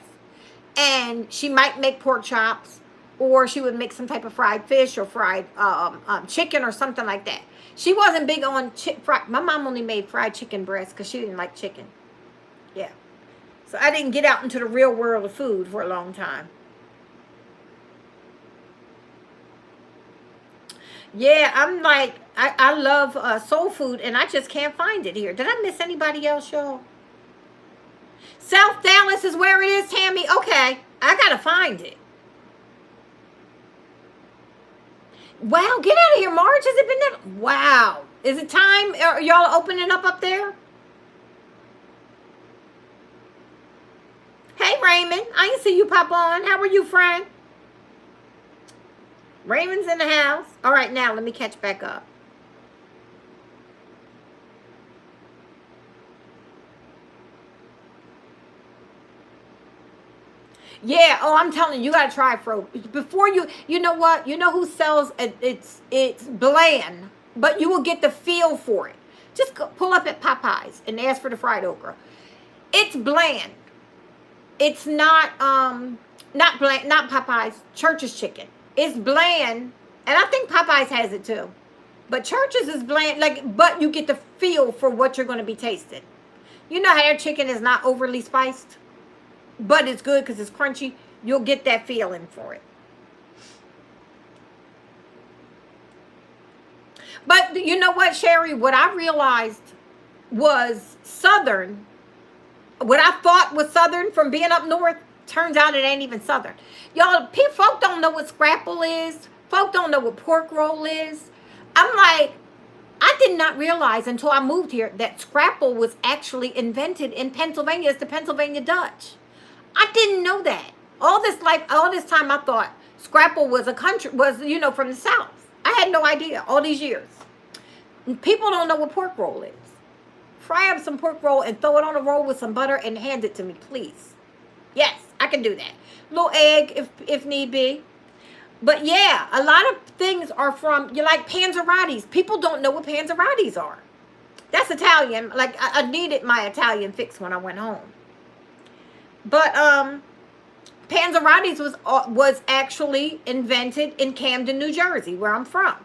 Speaker 1: And she might make pork chops, or she would make some type of fried fish or fried chicken or something like that. She wasn't big on my mom only made fried chicken breast because she didn't like chicken. Yeah. So I didn't get out into the real world of food for a long time. Yeah, I'm like, I love soul food, and I just can't find it here. Did I miss anybody else, y'all? South Dallas is where it is, Tammy. Okay, I got to find it. Wow, get out of here, Marge. Has it been that? Wow. Is it time? Are y'all opening up there? Hey, Raymond. I didn't see you pop on. How are you, friend? Raymond's in the house. All right, now let me catch back up. Yeah, oh, I'm telling you, you gotta try Fro. Before you know what? You know who sells it? It's bland, but you will get the feel for it. Just pull up at Popeyes and ask for the fried okra. It's bland. It's not bland, not Popeyes, Church's chicken. It's bland, and I think Popeyes has it too. But Church's is bland, but you get the feel for what you're going to be tasting. You know how their chicken is not overly spiced, but it's good because it's crunchy. You'll get that feeling for it. But you know what, Sherry? What I realized was Southern. What I thought was Southern from being up north, turns out it ain't even Southern. Y'all, folk don't know what scrapple is. Folk don't know what pork roll is. I'm like, I did not realize until I moved here that scrapple was actually invented in Pennsylvania. It's the Pennsylvania Dutch. I didn't know that. All this time I thought Scrapple was a country, was, from the South. I had no idea all these years. People don't know what pork roll is. Fry up some pork roll and throw it on a roll with some butter and hand it to me, please. Yes, I can do that. Little egg if need be. But yeah, a lot of things are from, you like panzerottis. People don't know what panzerottis are. That's Italian. Like, I needed my Italian fix when I went home. But panzerottis was actually invented in Camden, New Jersey, where I'm from.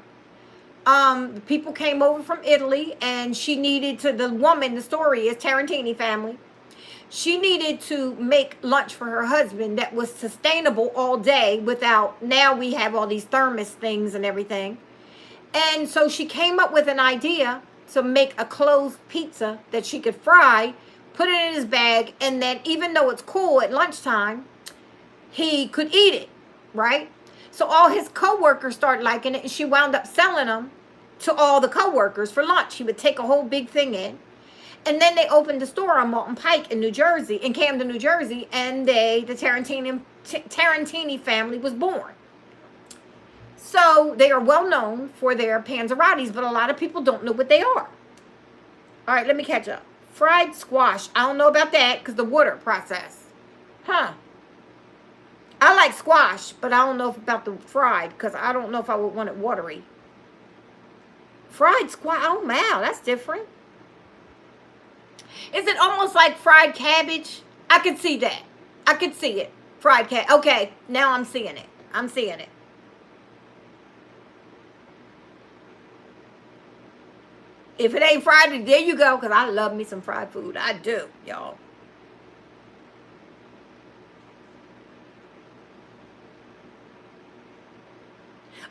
Speaker 1: People came over from Italy, and she needed to, the woman, the story is Tarantini family. She needed to make lunch for her husband that was sustainable all day without, now we have all these thermos things and everything. And so she came up with an idea to make a closed pizza that she could fry, put it in his bag, and then even though it's cool at lunchtime, he could eat it, right? So all his co-workers started liking it, and she wound up selling them to all the co-workers for lunch. He would take a whole big thing in. And then they opened the store on Malton Pike in New Jersey, in Camden, New Jersey, and the Tarantini family was born. So they are well known for their panzerottis, but a lot of people don't know what they are. All right, let me catch up. Fried squash. I don't know about that because the water process. Huh. I like squash, but I don't know about the fried because I don't know if I would want it watery. Fried squash. Oh, wow, that's different. Is it almost like fried cabbage? I could see that. I could see it. Fried cabbage. Okay, now I'm seeing it. I'm seeing it. If it ain't fried, there you go, because I love me some fried food. I do, y'all.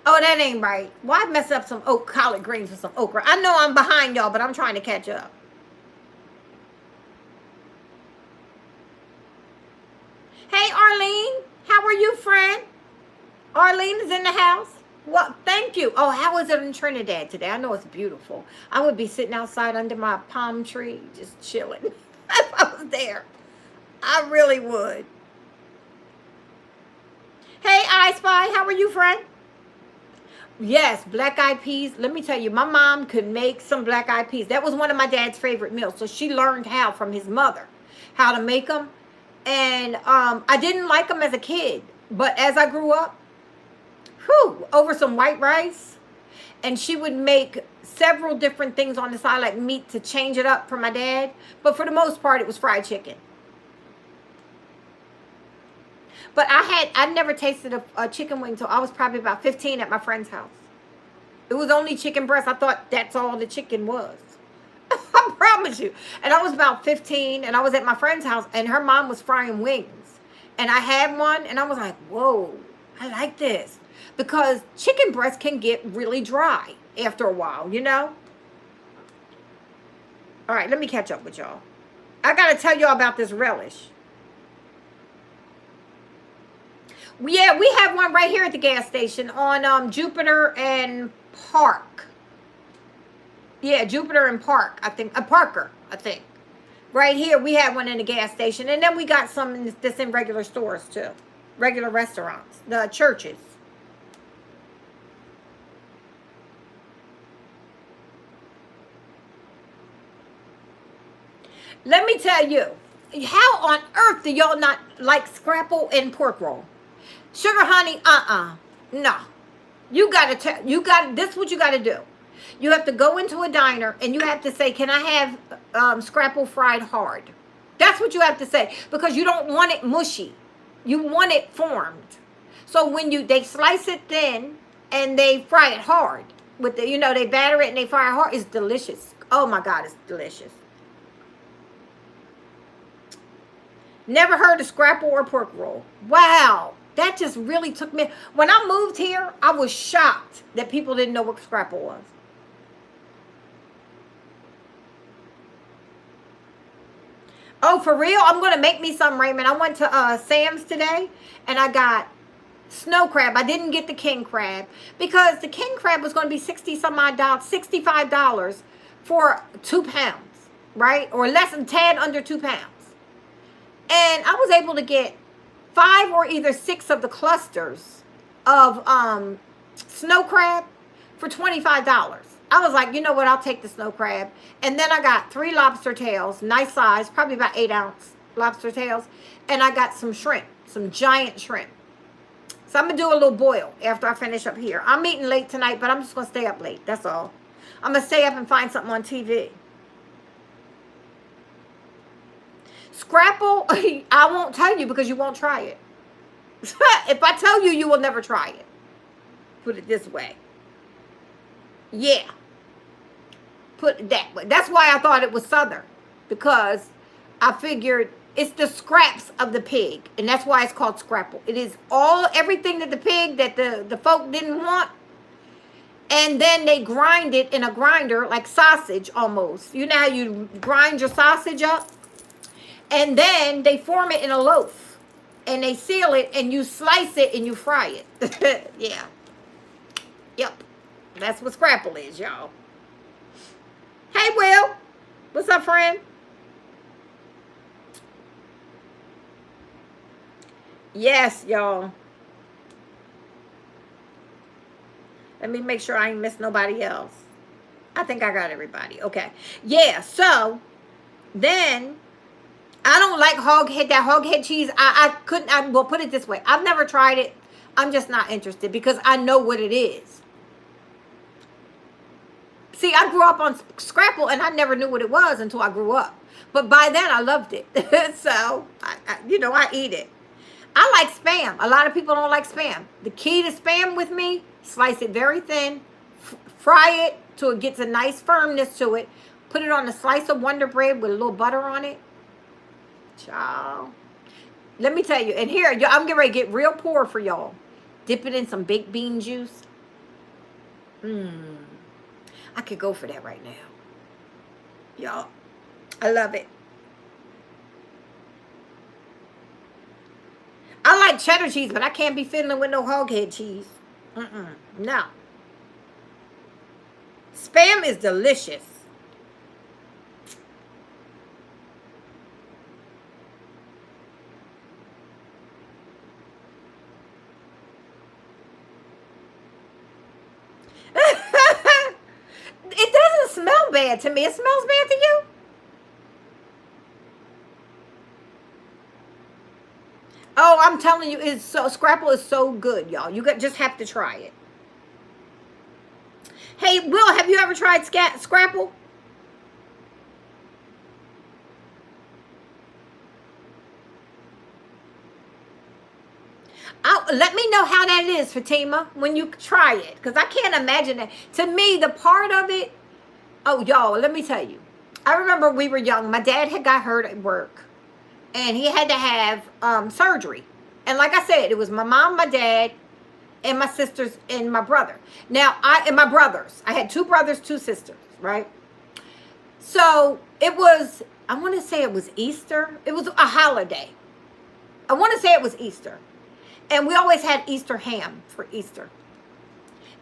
Speaker 1: Oh, that ain't right. Why mess up some collard greens with some okra? I know I'm behind y'all, but I'm trying to catch up. Hey, Arlene. How are you, friend? Arlene is in the house. Well, thank you. Oh, how is it in Trinidad today? I know it's beautiful. I would be sitting outside under my palm tree, just chilling if I was there. I really would. Hey, I Spy. How are you, friend? Yes, black eyed peas. Let me tell you, my mom could make some black eyed peas. That was one of my dad's favorite meals. So she learned how from his mother, how to make them. And I didn't like them as a kid. But as I grew up, over some white rice. And she would make several different things on the side, like meat to change it up for my dad. But for the most part, it was fried chicken. But I never tasted a chicken wing until I was probably about 15 at my friend's house. It was only chicken breast. I thought that's all the chicken was. I promise you. And I was about 15, and I was at my friend's house, and her mom was frying wings. And I had one, and I was like, whoa, I like this. Because chicken breast can get really dry after a while, you know? All right, let me catch up with y'all. I got to tell y'all about this relish. Yeah, we have one right here at the gas station on Jupiter and Park. Yeah, Jupiter and Park, I think. Parker, I think. Right here, we have one in the gas station. And then we got some that's in regular stores, too. Regular restaurants. The churches. Let me tell you, how on earth do y'all not like scrapple and pork roll? Sugar honey, no. This is what you got to do. You have to go into a diner and you have to say, can I have scrapple fried hard? That's what you have to say, because you don't want it mushy. You want it formed. So when they slice it thin and they fry it hard with they batter it and they fry it hard, it's delicious. Oh my God, it's delicious. Never heard of scrapple or pork roll. Wow. That just really took me. When I moved here, I was shocked that people didn't know what scrapple was. Oh, for real? I'm going to make me some, Raymond. I went to Sam's today, and I got snow crab. I didn't get the king crab because the king crab was going to be $65 for 2 pounds, right? Or less than tad under 2 pounds. And I was able to get 5 or either 6 of the clusters of snow crab for $25. I was like, you know what? I'll take the snow crab. And then I got 3 lobster tails, nice size, probably about 8-ounce lobster tails. And I got some shrimp, some giant shrimp. So I'm going to do a little boil after I finish up here. I'm eating late tonight, but I'm just going to stay up late. That's all. I'm going to stay up and find something on TV. Scrapple, I won't tell you because you won't try it. If I tell you, you will never try it. Put it this way. Yeah. Put it that way. That's why I thought it was Southern. Because I figured it's the scraps of the pig. And that's why it's called scrapple. It is everything that the pig that the folk didn't want. And then they grind it in a grinder like sausage almost. You know how you grind your sausage up? And then they form it in a loaf. And they seal it and you slice it and you fry it. Yeah. Yep. That's what scrapple is, y'all. Hey, Will. What's up, friend? Yes, y'all. Let me make sure I ain't missed nobody else. I think I got everybody. Okay. Yeah, so then I don't like that hog head cheese. Well, put it this way. I've never tried it. I'm just not interested because I know what it is. See, I grew up on scrapple and I never knew what it was until I grew up. But by then I loved it. So, I eat it. I like Spam. A lot of people don't like Spam. The key to Spam with me, slice it very thin, fry it till it gets a nice firmness to it. Put it on a slice of Wonder Bread with a little butter on it. Child. Let me tell you, and here, I'm getting ready to get real poor for y'all. Dip it in some baked bean juice. I could go for that right now. Y'all, I love it. I like cheddar cheese, but I can't be fiddling with no hog head cheese. No. Spam is delicious. It doesn't smell bad to me. It smells bad to you? Oh, I'm telling you, scrapple is so good, y'all. You just have to try it. Hey, Will, have you ever tried scrapple? Let me know how that is, Fatima, when you try it. Because I can't imagine that. To me, the part of it, oh, y'all, let me tell you. I remember we were young. My dad had got hurt at work. And he had to have surgery. And like I said, it was my mom, my dad, and my sisters, and my brother. Now, and my brothers. I had 2 brothers, 2 sisters, right? So, it was, I want to say it was Easter. It was a holiday. I want to say it was Easter. And we always had Easter ham for Easter.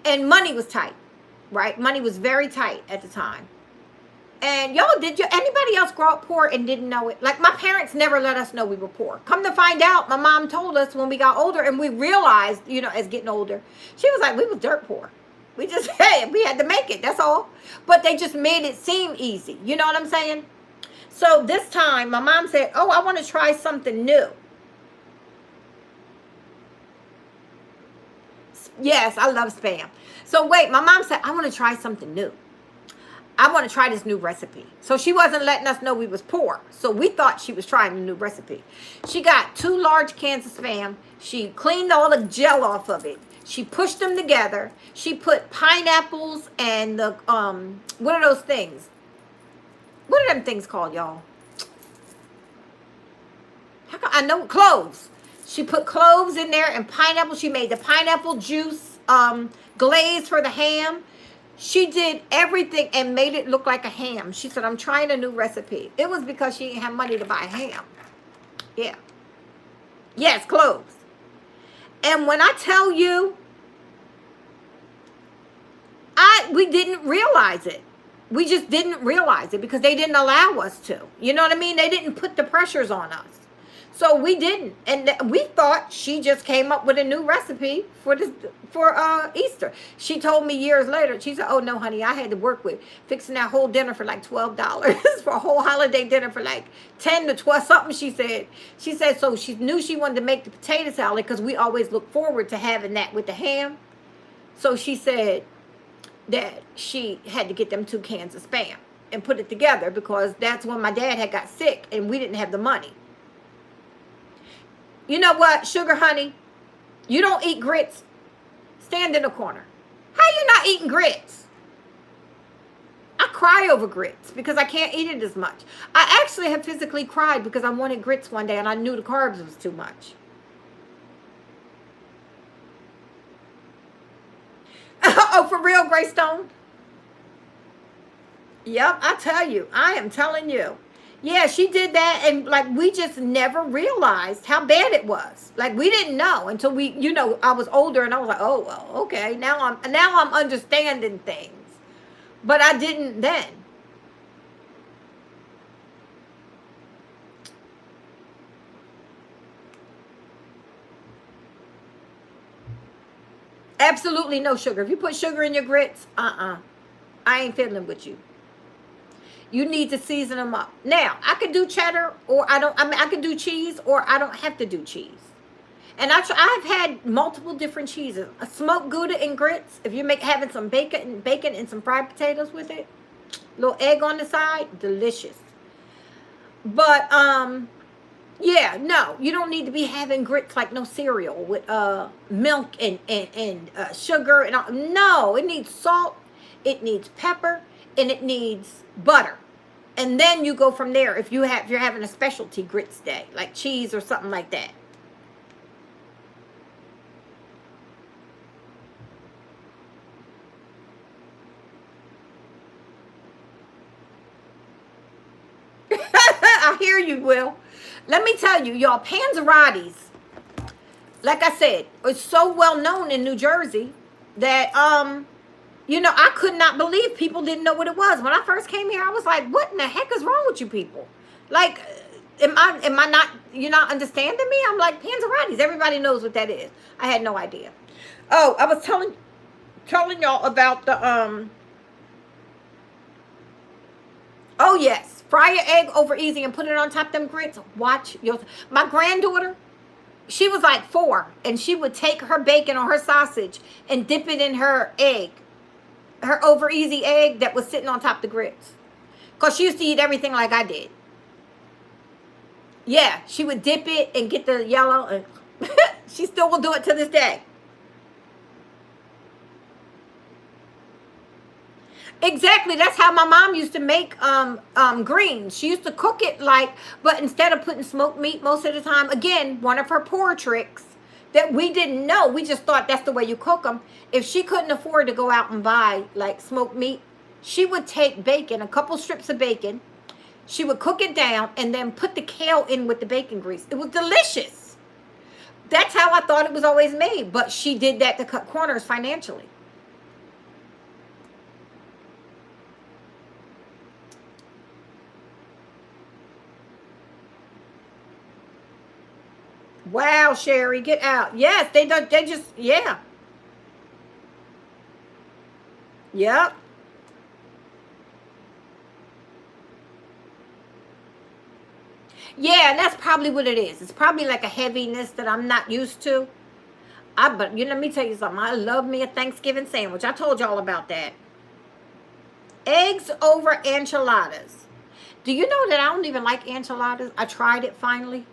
Speaker 1: And money was tight, right? Money was very tight at the time. And y'all, anybody else grow up poor and didn't know it? Like, my parents never let us know we were poor. Come to find out, my mom told us when we got older and we realized, as getting older, she was like, we was dirt poor. We just, hey, we had to make it, that's all. But they just made it seem easy. You know what I'm saying? So this time, my mom said, oh, I want to try something new. Yes, I love Spam. So wait, my mom said, I want to try something new. I want to try this new recipe. So she wasn't letting us know we was poor. So we thought she was trying a new recipe. She got 2 large cans of Spam. She cleaned all the gel off of it. She pushed them together. She put pineapples and the, what are those things? What are them things called, y'all? I know, cloves. She put cloves in there and pineapple. She made the pineapple juice glaze for the ham. She did everything and made it look like a ham. She said, I'm trying a new recipe. It was because she didn't have money to buy ham. Yeah. Yes, cloves. And when I tell you, we didn't realize it. We just didn't realize it because they didn't allow us to. You know what I mean? They didn't put the pressures on us. So we didn't, and we thought she just came up with a new recipe for this for Easter. She told me years later. She said, "Oh no, honey, I had to work with fixing that whole dinner for like $12 for a whole holiday dinner for like 10 to 12 something." She said. She said so. She knew she wanted to make the potato salad because we always look forward to having that with the ham. So she said that she had to get them 2 cans of Spam and put it together because that's when my dad had got sick and we didn't have the money. You know what, sugar honey? You don't eat grits. Stand in the corner. How you not eating grits? I cry over grits because I can't eat it as much. I actually have physically cried because I wanted grits one day and I knew the carbs was too much. Oh, for real, Greystone? Yep, I tell you. I am telling you. Yeah, she did that, and like we just never realized how bad it was. Like we didn't know until we, I was older, and I was like, oh well, okay. Now I'm understanding things, but I didn't then. Absolutely no sugar. If you put sugar in your grits, I ain't fiddling with you. You need to season them up. Now, I could do cheddar or I could do cheese or I don't have to do cheese. And I've had multiple different cheeses. A smoked Gouda and grits. If you're having some bacon and some fried potatoes with it. Little egg on the side. Delicious. But, yeah, no. You don't need to be having grits like no cereal with milk and sugar. And all. No, it needs salt. It needs pepper. And it needs butter. And then you go from there if you're having a specialty grits day, like cheese or something like that. I hear you, Will. Let me tell you, y'all, Panzerotti's, like I said, it's so well known in New Jersey that I could not believe people didn't know what it was. When I first came here, I was like, what in the heck is wrong with you people? Like, am I not, you're not understanding me? I'm like, Panzerotti's. Everybody knows what that is. I had no idea. Oh, I was telling y'all about the, oh yes, fry your egg over easy and put it on top of them grits. Watch my granddaughter, she was like 4, and she would take her bacon or her sausage and dip it in her egg. Her over easy egg that was sitting on top of the grits. Because she used to eat everything like I did. Yeah, she would dip it and get the yellow. And she still will do it to this day. Exactly. That's how my mom used to make greens. She used to cook it but instead of putting smoked meat most of the time, again, one of her poor tricks that we didn't know. We just thought that's the way you cook them. If she couldn't afford to go out and buy like smoked meat, she would take bacon, a couple strips of bacon. She would cook it down and then put the kale in with the bacon grease. It was delicious. That's how I thought it was always made. But she did that to cut corners financially. Wow, Sherry, get out. Yes, they don't. They just, yeah. Yep. Yeah, and that's probably what it is. It's probably like a heaviness that I'm not used to. But let me tell you something. I love me a Thanksgiving sandwich. I told y'all about that. Eggs over enchiladas. Do you know that I don't even like enchiladas? I tried it finally.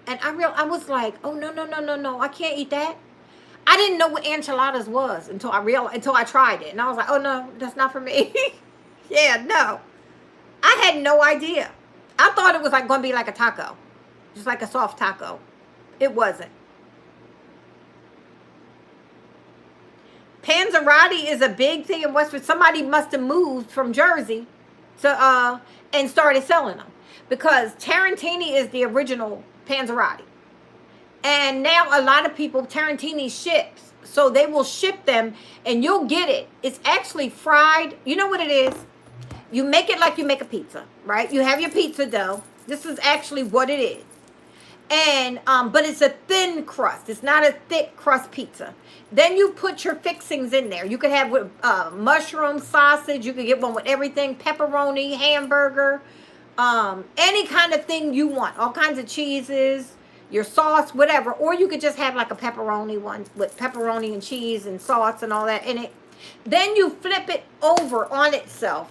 Speaker 1: And I was like, oh no, no, no, no, no. I can't eat that. I didn't know what enchiladas was until I tried it. And I was like, oh no, that's not for me. Yeah, no. I had no idea. I thought it was like going to be like a taco. Just like a soft taco. It wasn't. Panzerotti is a big thing in Westford. Somebody must have moved from Jersey to and started selling them. Because Tarantini is the original Panzerotti. And now a lot of people, Tarantini ships. So they will ship them and you'll get it. It's actually fried. You know what it is? You make it like you make a pizza, right? You have your pizza dough. This is actually what it is. And but it's a thin crust. It's not a thick crust pizza. Then you put your fixings in there. You could have with mushroom, sausage. You could get one with everything: pepperoni, hamburger, any kind of thing you want. All kinds of cheeses, your sauce, whatever. Or you could just have like a pepperoni one with pepperoni and cheese and sauce and all that in it. Then you flip it over on itself.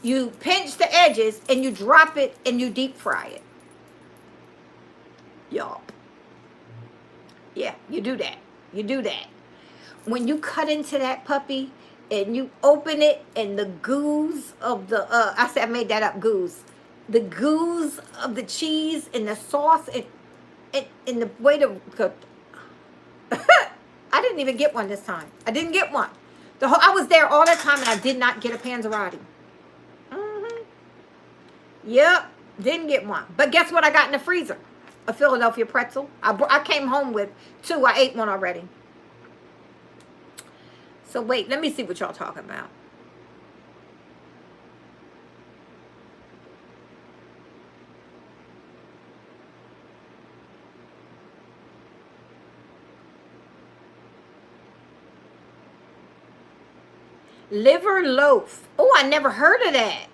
Speaker 1: You pinch the edges and you drop it and you deep fry it. Y'all. Yeah, you do that. You do that. When you cut into that puppy and you open it and the goose of the, I said I made that up, goose. The goose of the cheese and the sauce and the way to cook. I didn't even get one this time. I didn't get one. I was there all that time and I did not get a panzerotti. Yep, didn't get one. But guess what I got in the freezer? A Philadelphia pretzel. I came home with 2. I ate one already. So wait, let me see what y'all talking about. Liver loaf. Oh, I never heard of that.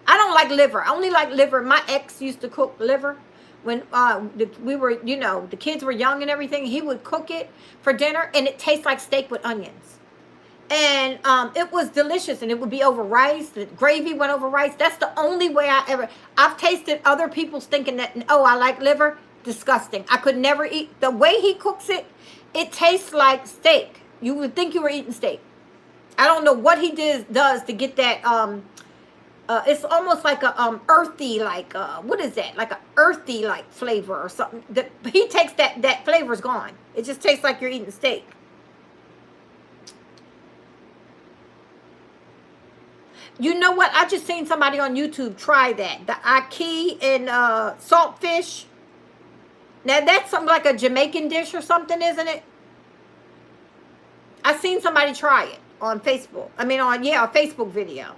Speaker 1: I don't like liver. I only like liver. My ex used to cook liver. When we were, the kids were young and everything, he would cook it for dinner, and it tastes like steak with onions. And it was delicious, and it would be over rice. The gravy went over rice. That's the only way I've tasted other people's thinking that, oh, I like liver. Disgusting. I could never eat. The way he cooks it, it tastes like steak. You would think you were eating steak. I don't know what he does to get that, it's almost like a earthy, like what is that? Like a earthy like flavor or something. He takes that flavor's gone. It just tastes like you're eating steak. You know what? I just seen somebody on YouTube try that. The ackee and saltfish. Now that's something like a Jamaican dish or something, isn't it? I seen somebody try it on Facebook. I mean, a Facebook video.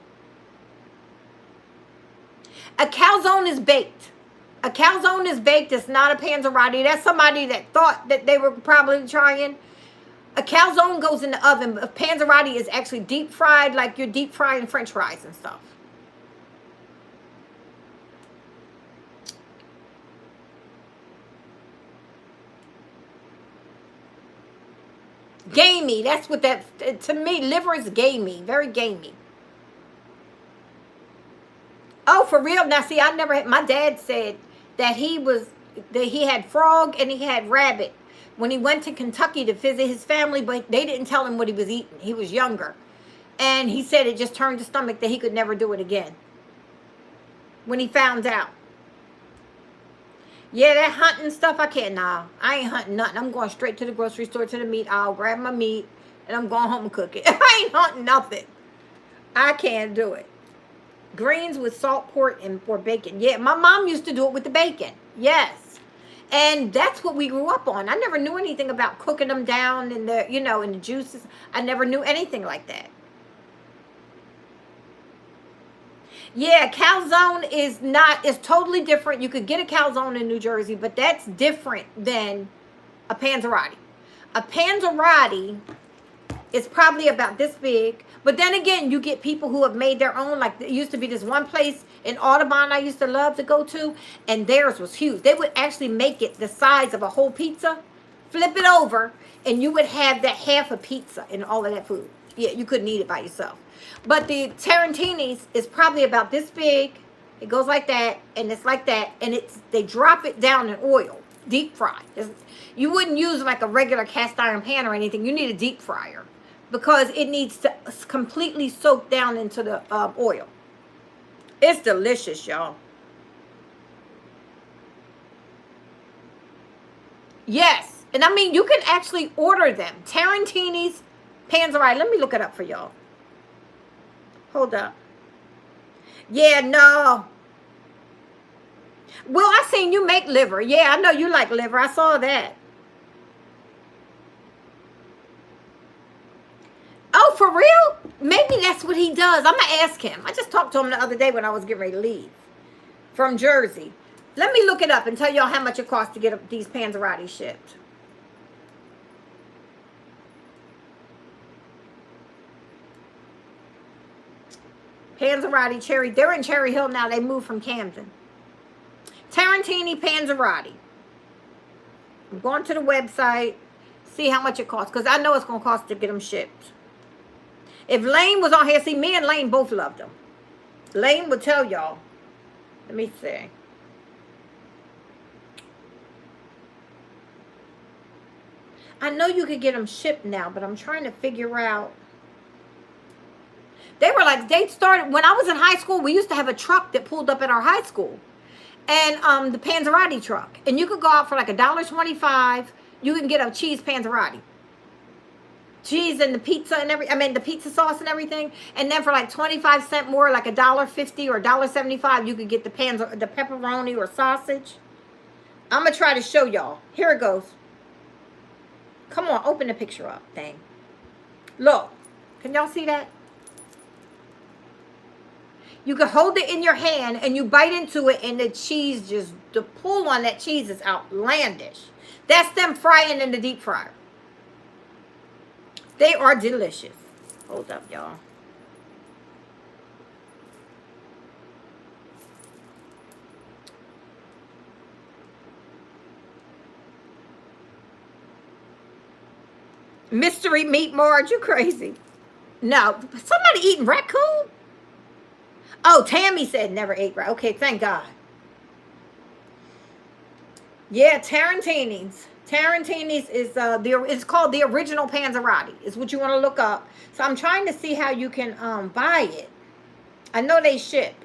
Speaker 1: A calzone is baked. A calzone is baked. It's not a panzerotti. That's somebody that thought that they were probably trying. A calzone goes in the oven. A panzerotti is actually deep fried, like you're deep frying French fries and stuff. Gamey. That's what that, to me, liver is gamey. Very gamey. Oh, for real? Now, see, I never had, my dad said that he had frog and he had rabbit when he went to Kentucky to visit his family, but they didn't tell him what he was eating. He was younger. And he said it just turned his stomach that he could never do it again when he found out. Yeah, that hunting stuff, I can't. Nah, I ain't hunting nothing. I'm going straight to the grocery store, to the meat aisle, grab my meat, and I'm going home and cook it. I ain't hunting nothing. I can't do it. Greens with salt pork or bacon. Yeah, my mom used to do it with the bacon. Yes. And that's what we grew up on. I never knew anything about cooking them down in the, in the juices. I never knew anything like that. Yeah, calzone is totally different. You could get a calzone in New Jersey, but that's different than a panzerotti. A panzerotti is probably about this big. But then again, you get people who have made their own. Like, there used to be this one place in Audubon I used to love to go to, and theirs was huge. They would actually make it the size of a whole pizza, flip it over, and you would have that half a pizza and all of that food. Yeah, you couldn't eat it by yourself. But the Tarantini's is probably about this big. It goes like that, and it's like that, and they drop it down in oil, deep fry. You wouldn't use like a regular cast iron pan or anything. You need a deep fryer, because it needs to completely soak down into the oil. It's delicious, y'all. Yes. And I mean, you can actually order them. Tarantini's panzerotti. Let me look it up for y'all. Hold up. Yeah, no. Well, I seen you make liver. Yeah, I know you like liver. I saw that. Oh, for real? Maybe that's what he does. I'm going to ask him. I just talked to him the other day when I was getting ready to leave from Jersey. Let me look it up and tell y'all how much it costs to get these Panzerotti shipped. Panzerotti Cherry. They're in Cherry Hill now. They moved from Camden. Tarantini Panzerotti. I'm going to the website, see how much it costs, because I know it's going to cost to get them shipped. If Lane was on here, see, me and Lane both loved them. Lane would tell y'all. Let me see. I know you could get them shipped now, but I'm trying to figure out. They were like, they started, when I was in high school, we used to have a truck that pulled up at our high school. And the Panzerotti truck. And you could go out for like $1.25. You can get a cheese Panzerotti. Cheese and the pizza and the pizza sauce and everything. And then for like 25 cents more, like $1.50 or $1.75, you could get the pepperoni or sausage. I'm going to try to show y'all. Here it goes. Come on, open the picture up, thing. Look. Can y'all see that? You can hold it in your hand and you bite into it and the cheese just, the pull on that cheese is outlandish. That's them frying in the deep fryer. They are delicious. Hold up, y'all. Mystery Meat Marge, you crazy. No, somebody eating raccoon? Oh, Tammy said never ate right. Okay, thank God. Yeah, Tarantini's. Tarantini's is it's called the original Panzerotti. Is what you want to look up. So I'm trying to see how you can buy it. I know they ship.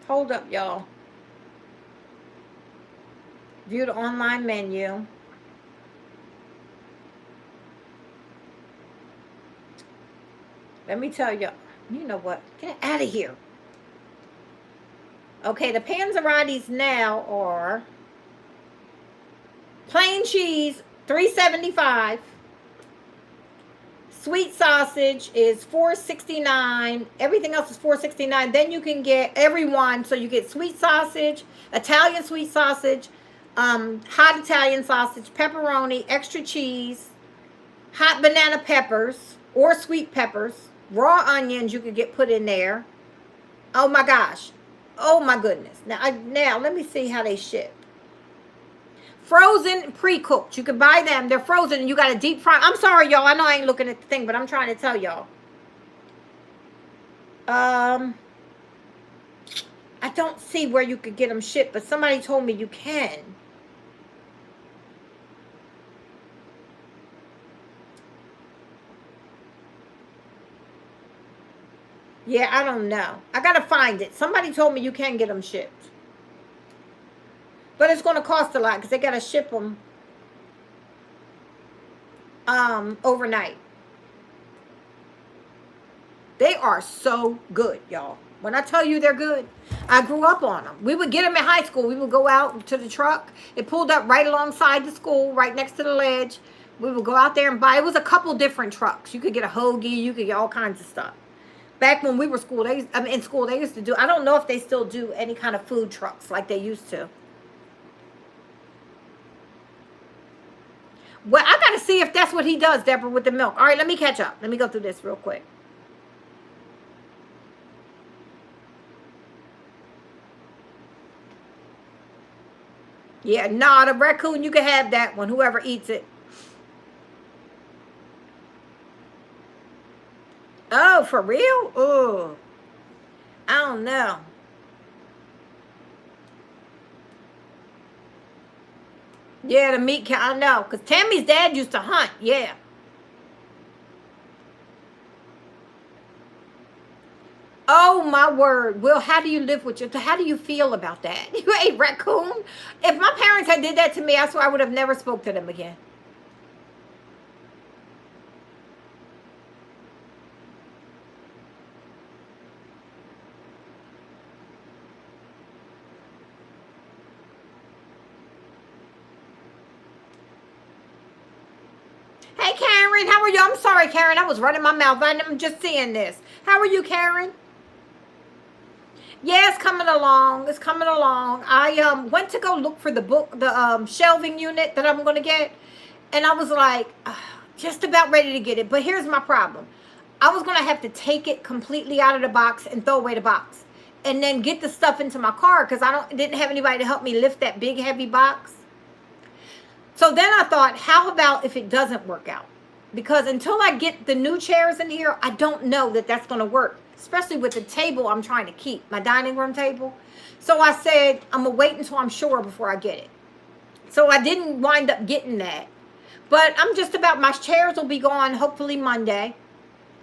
Speaker 1: Hold up, y'all. View the online menu. Let me tell you, you know what? Get out of here. Okay, the Panzerottis now are plain cheese, $3.75. Sweet sausage is $4.69. Everything else is $4.69. Then you can get everyone. So you get sweet sausage, Italian sweet sausage, hot Italian sausage, pepperoni, extra cheese, hot banana peppers or sweet peppers. Raw onions you could get put in there. Oh my gosh. Oh my goodness. Now let me see how they ship. Frozen, pre-cooked. You can buy them. They're frozen and you got to deep fry. I'm sorry, y'all. I know I ain't looking at the thing, but I'm trying to tell y'all. I don't see where you could get them shipped, but somebody told me you can. Yeah, I don't know. I got to find it. Somebody told me you can get them shipped. But it's going to cost a lot because they got to ship them overnight. They are so good, y'all. When I tell you they're good, I grew up on them. We would get them in high school. We would go out to the truck. It pulled up right alongside the school, right next to the ledge. We would go out there and buy. It was a couple different trucks. You could get a hoagie. You could get all kinds of stuff. Back when we were in school, they used to do, I don't know if they still do any kind of food trucks like they used to. Well, I got to see if that's what he does, Deborah, with the milk. All right, let me catch up. Let me go through this real quick. Yeah, nah, the raccoon, you can have that one, whoever eats it. Oh, for real? Oh, I don't know. Yeah, the meat can, I know. Because Tammy's dad used to hunt, yeah. Oh, my word. Will, how do you live with how do you feel about that? You ate raccoon? If my parents had did that to me, I swear I would have never spoke to them again. Hey, Karen, how are you? I'm sorry, Karen. I was running my mouth. I'm just seeing this. How are you, Karen? Yeah, it's coming along. It's coming along. I went to go look for the book, the shelving unit that I'm gonna get, and I was like, just about ready to get it. But here's my problem. I was gonna have to take it completely out of the box and throw away the box, and then get the stuff into my car because didn't have anybody to help me lift that big heavy box. So then I thought, how about if it doesn't work out? Because until I get the new chairs in here, I don't know that that's going to work, especially with the table I'm trying to keep, my dining room table. So I said, I'm going to wait until I'm sure before I get it. So I didn't wind up getting that. But I'm just about, my chairs will be gone hopefully Monday.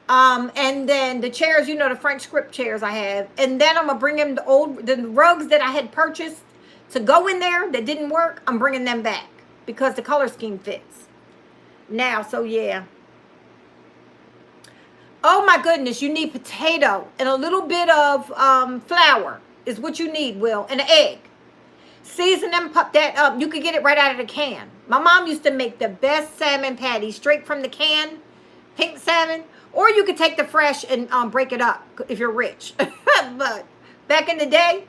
Speaker 1: And then the chairs, you know, the French script chairs I have. And then I'm going to bring in the rugs that I had purchased to go in there that didn't work. I'm bringing them back because the color scheme fits now. So yeah. Oh my goodness, you need potato and a little bit of flour is what you need, Will, and an egg. Season them, pop that up. You could get it right out of the can. My mom used to make the best salmon patties straight from the can, pink salmon, or you could take the fresh and break it up if you're rich. But back in the day,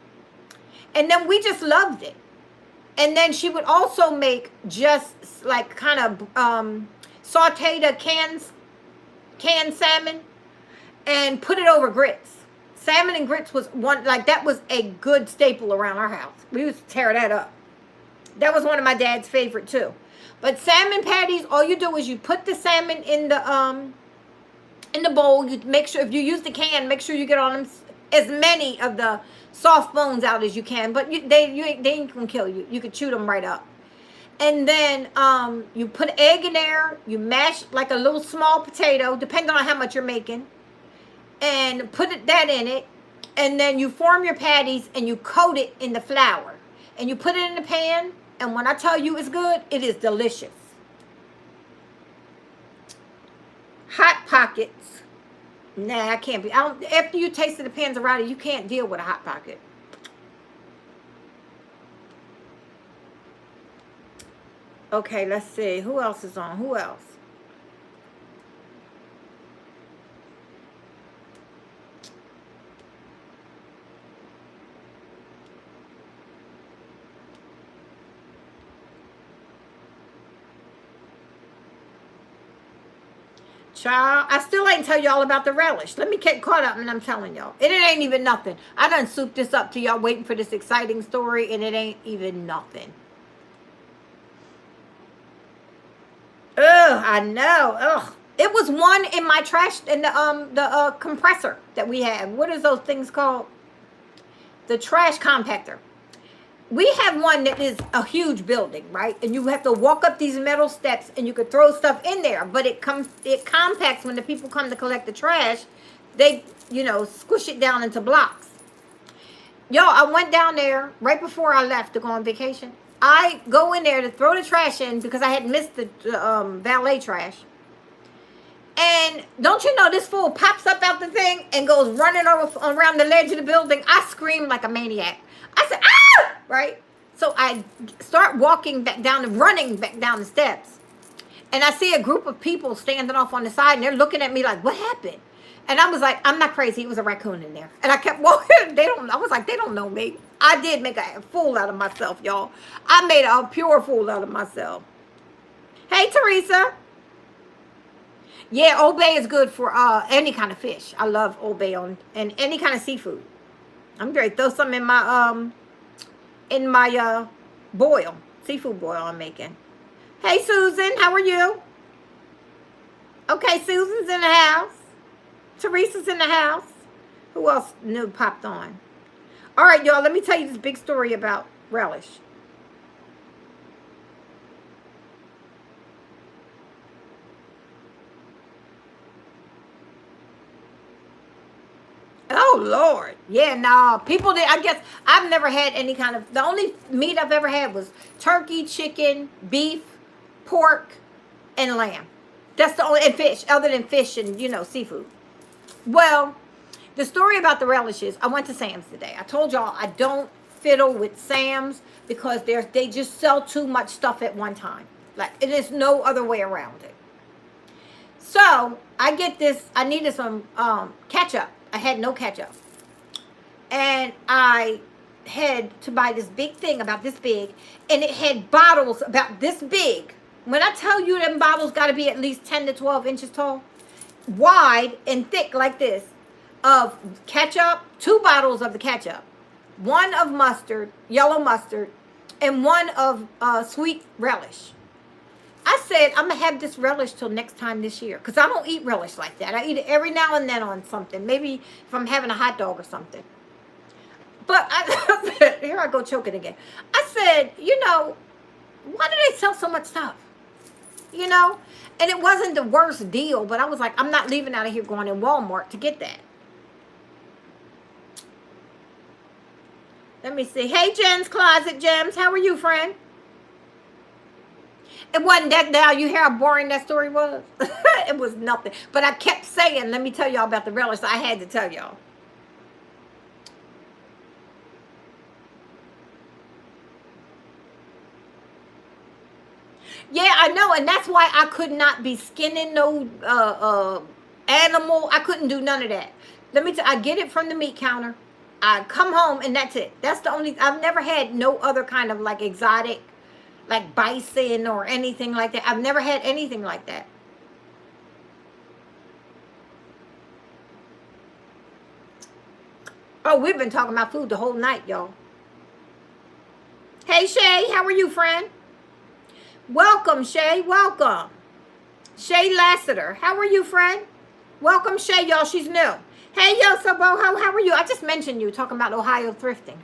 Speaker 1: and then we just loved it. And then she would also make just like kind of sauteed a canned salmon and put it over grits. Salmon and grits was one, like that was a good staple around our house. We used to tear that up. That was one of my dad's favorite too. But salmon patties, all you do is you put the salmon in the bowl. You make sure, if you use the can, make sure you get on them as many of the soft bones out as you can, but they ain't gonna kill you. You could chew them right up. And then you put egg in there. You mash like a little small potato, depending on how much you're making, and put that in it. And then you form your patties and you coat it in the flour. And you put it in the pan. And when I tell you it's good, it is delicious. Hot Pockets. Nah, I can't be. After you tasted the panzerotti, you can't deal with a Hot Pocket. Okay, let's see. Who else is on? Who else? Child, I still ain't tell y'all about the relish. Let me get caught up and I'm telling y'all. And it ain't even nothing. I done souped this up to y'all waiting for this exciting story and it ain't even nothing. Ugh, I know. Ugh. It was one in my trash, in the compressor that we have. What is those things called? The trash compactor. We have one that is a huge building, right? And you have to walk up these metal steps and you could throw stuff in there, but it compacts when the people come to collect the trash. They, squish it down into blocks. Yo, I went down there right before I left to go on vacation. I go in there to throw the trash in because I had missed the valet trash. And don't you know, this fool pops up out the thing and goes running around the ledge of the building. I screamed like a maniac. I said, ah! Right? So I start walking back down, running back down the steps. And I see a group of people standing off on the side, and they're looking at me like, what happened? And I was like, I'm not crazy. It was a raccoon in there. And I kept walking. I was like, they don't know me. I did make a fool out of myself, y'all. I made a pure fool out of myself. Hey, Teresa. Yeah, Old Bay is good for any kind of fish. I love Old Bay and any kind of seafood. I'm going to throw some in my boil, seafood boil I'm making. Hey, Susan, how are you? Okay, Susan's in the house. Teresa's in the house. Who else new popped on? All right, y'all, let me tell you this big story about relish. Oh, Lord. Yeah, no. People did. I guess I've never had any kind of, the only meat I've ever had was turkey, chicken, beef, pork, and lamb. That's the only, and fish, other than fish and, seafood. Well, the story about the relishes, I went to Sam's today. I told y'all I don't fiddle with Sam's because they just sell too much stuff at one time. Like, it is no other way around it. So I get this. I needed some ketchup. I had no ketchup, and I had to buy this big thing about this big, and it had bottles about this big. When I tell you them bottles got to be at least 10 to 12 inches tall, wide and thick like this, of ketchup, 2 bottles of the ketchup, one of mustard, yellow mustard, and one of sweet relish. I said, I'm going to have this relish till next time this year. Because I don't eat relish like that. I eat it every now and then on something. Maybe if I'm having a hot dog or something. But here I go choking again. I said, why do they sell so much stuff? And it wasn't the worst deal. But I was like, I'm not leaving out of here going in Walmart to get that. Let me see. Hey, Jen's Closet Gems. How are you, friend? It wasn't that now. You hear how boring that story was? It was nothing. But I kept saying, let me tell y'all about the relish. So I had to tell y'all. Yeah, I know. And that's why I could not be skinning no animal. I couldn't do none of that. Let me tell you, I get it from the meat counter. I come home and that's it. That's the only, I've never had no other kind of like exotic, like bison or anything like that. I've never had anything like that. Oh, we've been talking about food the whole night, y'all. Hey, Shay, how are you, friend? Welcome, Shay, welcome. Shay Lassiter, how are you, friend? Welcome, Shay, y'all, she's new. Hey, yo, so Boho, how are you? I just mentioned you talking about Ohio thrifting.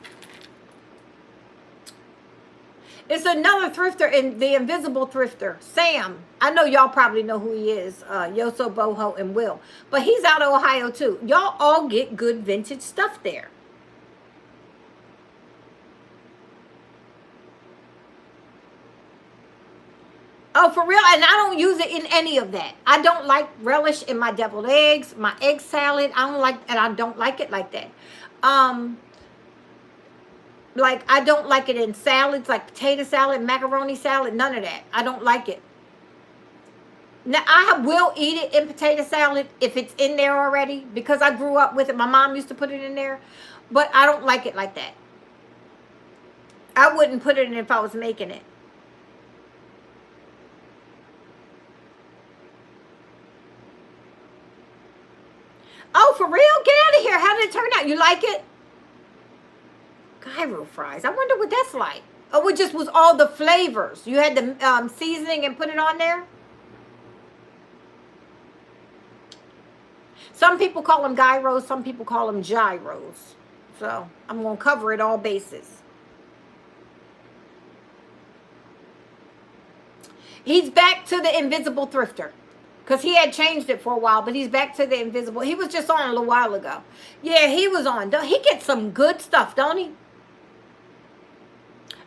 Speaker 1: It's another thrifter, in the invisible thrifter, Sam. I know y'all probably know who he is, Yoso, Boho, and Will. But he's out of Ohio, too. Y'all all get good vintage stuff there. Oh, for real? And I don't use it in any of that. I don't like relish in my deviled eggs, my egg salad. I don't like it like that. Like, I don't like it in salads, like potato salad, macaroni salad, none of that. I don't like it. Now, I will eat it in potato salad if it's in there already, because I grew up with it. My mom used to put it in there, but I don't like it like that. I wouldn't put it in if I was making it. Oh, for real? Get out of here. How did it turn out? You like it? Gyro fries. I wonder what that's like. Oh, it just was all the flavors. You had the seasoning and put it on there? Some people call them gyros. Some people call them gyros. So I'm going to cover it all bases. He's back to the invisible thrifter. Because he had changed it for a while, but he's back to the invisible. He was just on a little while ago. Yeah, he was on. He gets some good stuff, don't he?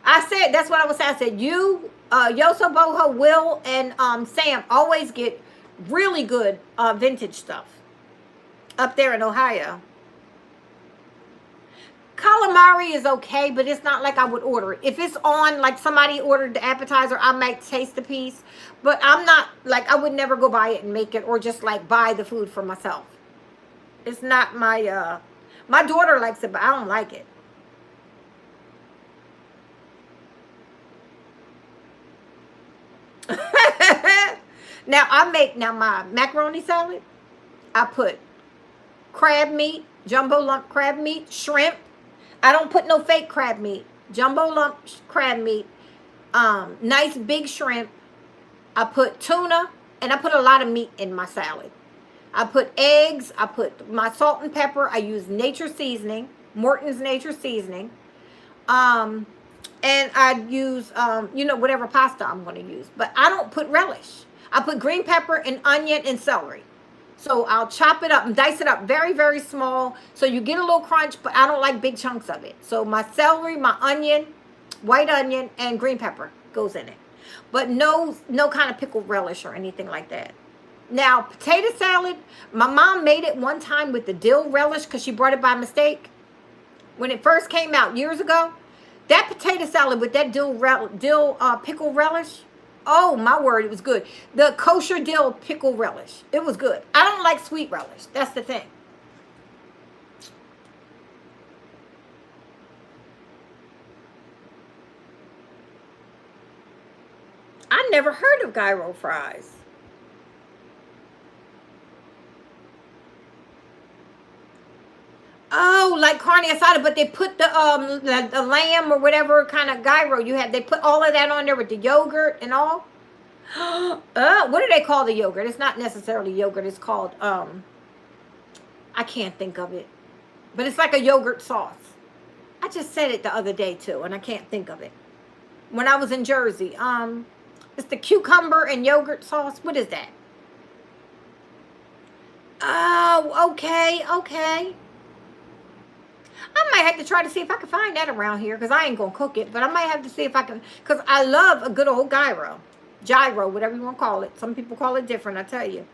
Speaker 1: I said, that's what I was saying. I said, you, Yoso, Boho, Will, and Sam always get really good vintage stuff up there in Ohio. Calamari is okay, but it's not like I would order it. If it's on, like somebody ordered the appetizer, I might taste the piece. But I'm not, like, I would never go buy it and make it, or just, like, buy the food for myself. It's not my, my daughter likes it, but I don't like it. Now, my macaroni salad, I put crab meat, jumbo lump crab meat, shrimp. I don't put no fake crab meat. Jumbo lump crab meat, nice big shrimp. I put tuna, and I put a lot of meat in my salad. I put eggs. I put my salt and pepper. I use nature seasoning, Morton's nature seasoning. And I use, whatever pasta I'm going to use. But I don't put relish. I put green pepper and onion and celery. So I'll chop it up and dice it up very, very small. So you get a little crunch, but I don't like big chunks of it. So my celery, my onion, white onion, and green pepper goes in it. But no kind of pickled relish or anything like that. Now, potato salad, my mom made it one time with the dill relish because she brought it by mistake. When it first came out years ago, that potato salad with that dill pickle relish, Oh, my word, it was good. The kosher dill pickle relish. It was good. I don't like sweet relish. That's the thing. I never heard of gyro fries. Oh, like carne asada, but they put the lamb or whatever kind of gyro you had. They put all of that on there with the yogurt and all. What do they call the yogurt? It's not necessarily yogurt. It's called I can't think of it, but it's like a yogurt sauce. I just said it the other day too, and I can't think of it. When I was in Jersey, it's the cucumber and yogurt sauce. What is that? Oh, okay, okay. I might have to try to see if I can find that around here because I ain't gonna cook it. But I might have to see if I can, because I love a good old gyro, whatever you want to call it. Some people call it different. I tell you.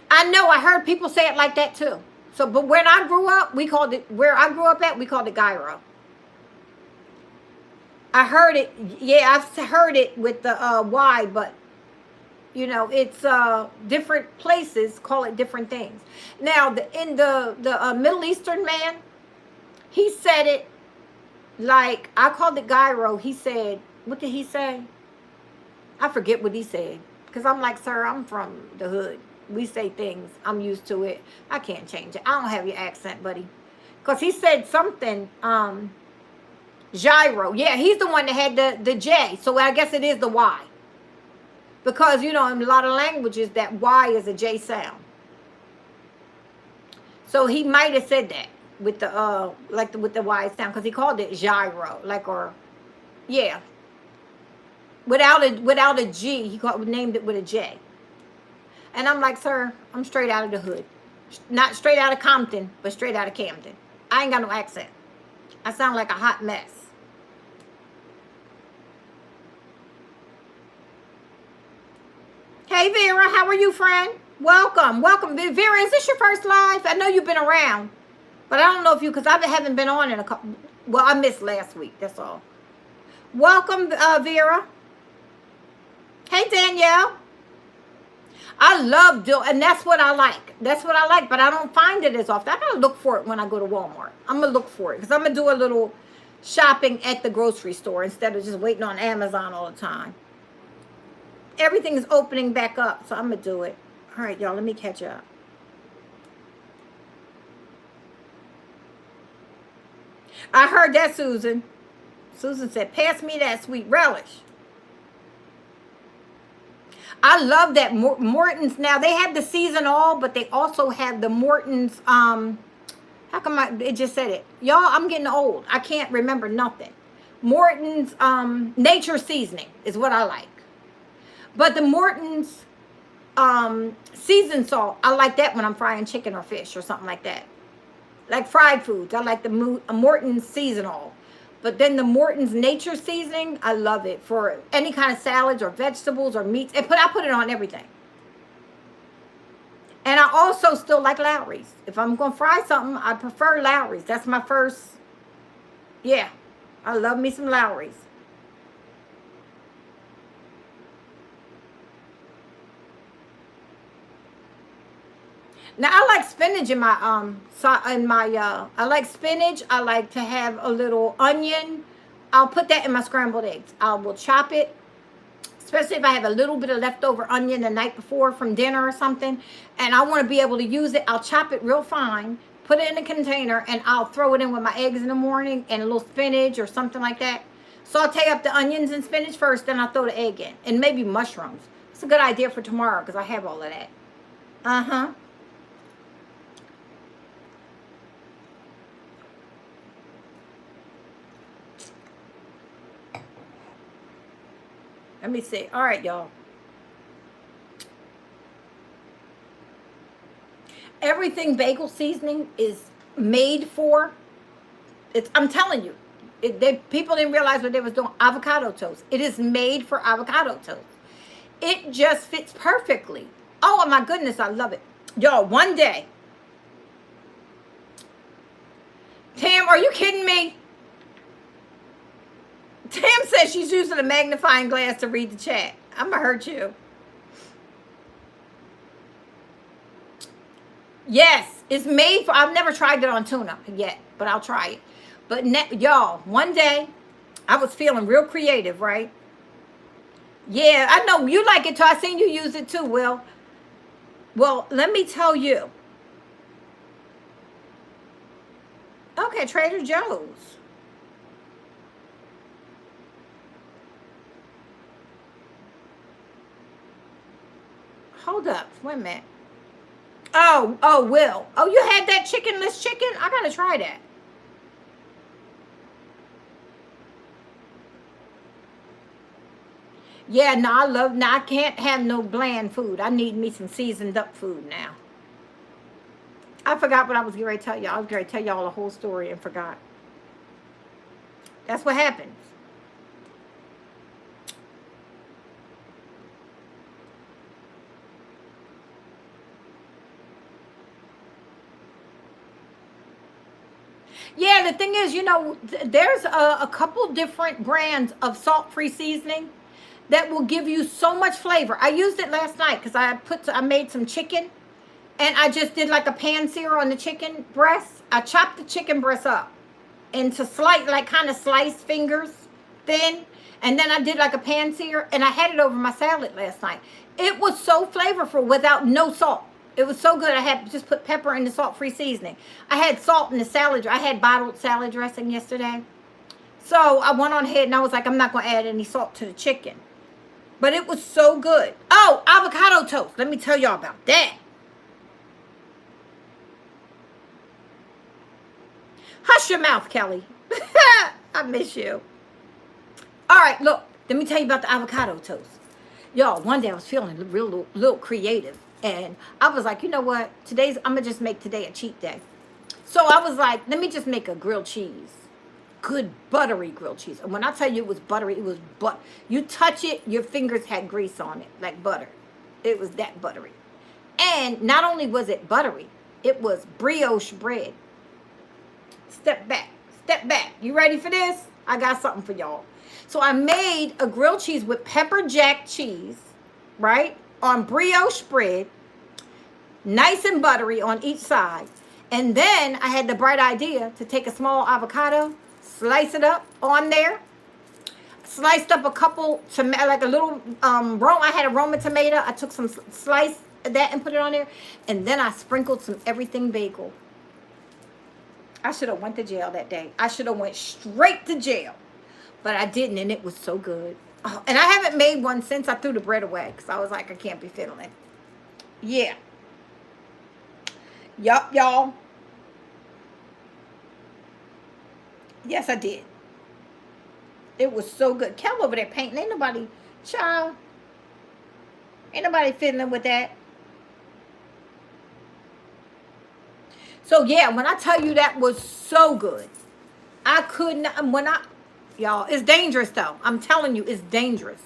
Speaker 1: I know. I heard people say it like that too. So, but when I grew up, we called it. Where I grew up at, we called it gyro. I heard it. Yeah, I've heard it with the Y, but you know, it's different places call it different things. Now, in the Middle Eastern man, he said it like I called it gyro. He said, what did he say? I forget what he said because I'm like, sir, I'm from the hood. We say things. I'm used to it. I can't change it. I don't have your accent, buddy. Because he said something. Gyro. Yeah, he's the one that had the J. So I guess it is the Y. Because, you know, in a lot of languages, that Y is a J sound. So he might have said that with the with the Y sound, because he called it gyro, yeah. Without a G, named it with a J. And I'm like, sir, I'm straight out of the hood. Not straight out of Compton, but straight out of Camden. I ain't got no accent. I sound like a hot mess. Hey, Vera, how are you, friend? Welcome, welcome. Vera, is this your first live? I know you've been around, but I don't know if because I haven't been on in a couple. Well, I missed last week, that's all. Welcome, Vera. Hey, Danielle. I love dill, and that's what I like. That's what I like, but I don't find it as often. I gotta look for it when I go to Walmart. I'm gonna look for it because I'm gonna do a little shopping at the grocery store instead of just waiting on Amazon all the time. Everything is opening back up, so I'm gonna do it. All right, y'all, let me catch up. I heard that, Susan. Susan said, pass me that sweet relish. I love that Morton's. Now, they have the season all, but they also have the Morton's, how come it just said it? Y'all, I'm getting old. I can't remember nothing. Morton's nature seasoning is what I like. But the Morton's seasoned salt, I like that when I'm frying chicken or fish or something like that. Like fried foods, I like the Morton's seasonal. But then the Morton's nature seasoning, I love it for any kind of salads or vegetables or meats. I put it on everything. And I also still like Lowry's. If I'm going to fry something, I prefer Lowry's. That's my first, yeah. I love me some Lowry's. Now I like spinach in my I like spinach. I like to have a little onion. I'll put that in my scrambled eggs. I will chop it, especially if I have a little bit of leftover onion the night before from dinner or something, and I want to be able to use it. I'll chop it real fine, put it in a container, and I'll throw it in with my eggs in the morning and a little spinach or something like that. Saute up the onions and spinach first, then I'll throw the egg in, and maybe mushrooms. It's a good idea for tomorrow because I have all of that. Uh-huh. Let me see. All right, y'all. Everything bagel seasoning is made for. I'm telling you, people didn't realize what they was doing. Avocado toast. It is made for avocado toast. It just fits perfectly. Oh my goodness, I love it. Y'all, one day. Tam, are you kidding me? Tam says she's using a magnifying glass to read the chat. I'm going to hurt you. Yes, it's made for, I've never tried it on tuna yet, but I'll try it. But y'all, one day I was feeling real creative, right? Yeah, I know you like it too. I seen you use it too, Will. Well, let me tell you. Okay, Trader Joe's. Hold up. Wait a minute. Oh, Will. Oh, you had that chickenless chicken? I gotta try that. Yeah, no, I can't have no bland food. I need me some seasoned up food now. I forgot what I was getting ready to tell y'all. I was going to tell y'all the whole story and forgot. That's what happens. Yeah, the thing is, there's a couple different brands of salt-free seasoning that will give you so much flavor. I used it last night because I made some chicken, and I just did like a pan sear on the chicken breast. I chopped the chicken breast up into kind of sliced fingers, thin, and then I did like a pan sear, and I had it over my salad last night. It was so flavorful without no salt. It was so good. I had just put pepper in the salt-free seasoning. I had salt in the salad. I had bottled salad dressing yesterday. So I went on ahead and I was like, I'm not going to add any salt to the chicken. But it was so good. Oh, avocado toast. Let me tell y'all about that. Hush your mouth, Kelly. I miss you. All right, look. Let me tell you about the avocado toast. Y'all, one day I was feeling a little creative. And I was like, you know what? I'm going to just make today a cheat day. So I was like, let me just make a grilled cheese. Good buttery grilled cheese. And when I tell you it was buttery, it was you touch it, your fingers had grease on it, like butter. It was that buttery. And not only was it buttery, it was brioche bread. Step back. You ready for this? I got something for y'all. So I made a grilled cheese with pepper jack cheese, right? On brioche bread, nice and buttery on each side. And then I had the bright idea to take a small avocado, slice it up on there, sliced up a couple, like a little I had a Roma tomato. I took some slice of that and put it on there. And then I sprinkled some everything bagel. I should have went to jail that day. I should have went straight to jail. But I didn't, and it was so good. Oh, and I haven't made one since I threw the bread away because I was like, I can't be fiddling. Yeah. Yup, y'all. Yes, I did. It was so good. Kel over there painting. Ain't nobody fiddling with that. So, yeah, when I tell you that was so good, I could not, y'all, it's dangerous, though. I'm telling you, it's dangerous.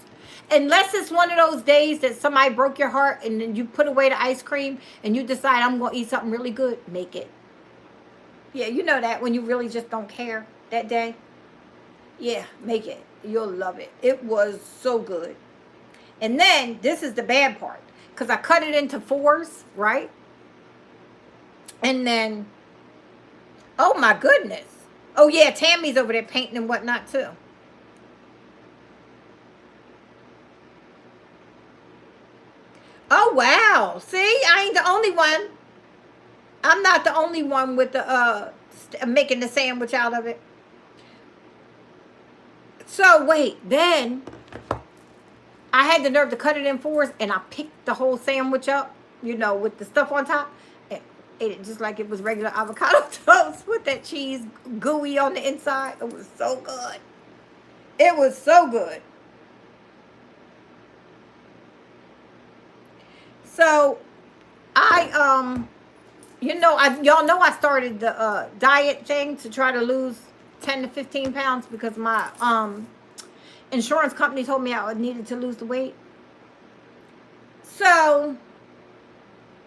Speaker 1: Unless it's one of those days that somebody broke your heart and then you put away the ice cream and you decide I'm going to eat something really good, make it. Yeah, you know that when you really just don't care that day. Yeah, make it. You'll love it. It was so good. And then, this is the bad part. Because I cut it into 4s, right? And then, oh my goodness. Oh yeah, Tammy's over there painting and whatnot too. Oh wow. See, I ain't the only one. I'm not the only one with the making the sandwich out of it. So wait, then I had the nerve to cut it in 4s and I picked the whole sandwich up, with the stuff on top. And ate it just like it was regular avocado toast with that cheese gooey on the inside. It was so good. It was so good. So y'all know I started the diet thing to try to lose 10 to 15 pounds because my insurance company told me I needed to lose the weight. So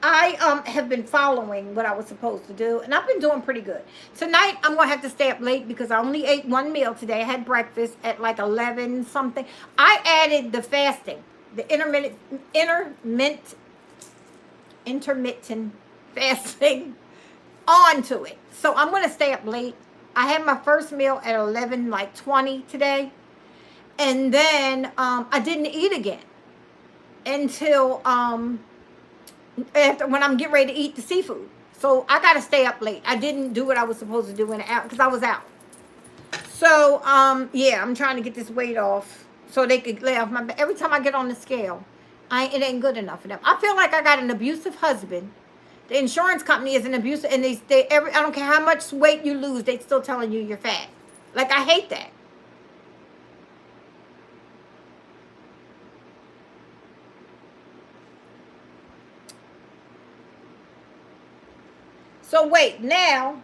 Speaker 1: I have been following what I was supposed to do, and I've been doing pretty good. Tonight I'm gonna have to stay up late because I only ate one meal today. I had breakfast at like 11 something. I added the fasting, the intermittent fasting onto it. So I'm gonna stay up late. I had my first meal at 11 like 20 today, and then I didn't eat again until after when I'm getting ready to eat the seafood. So I got to stay up late. I didn't do what I was supposed to do in the out because I was out. So yeah, I'm trying to get this weight off so they could lay off my back. Every time I get on the scale, it ain't good enough for them. I feel like I got an abusive husband. The insurance company is an abusive, and I don't care how much weight you lose, they still telling you you're fat. Like, I hate that. So wait, now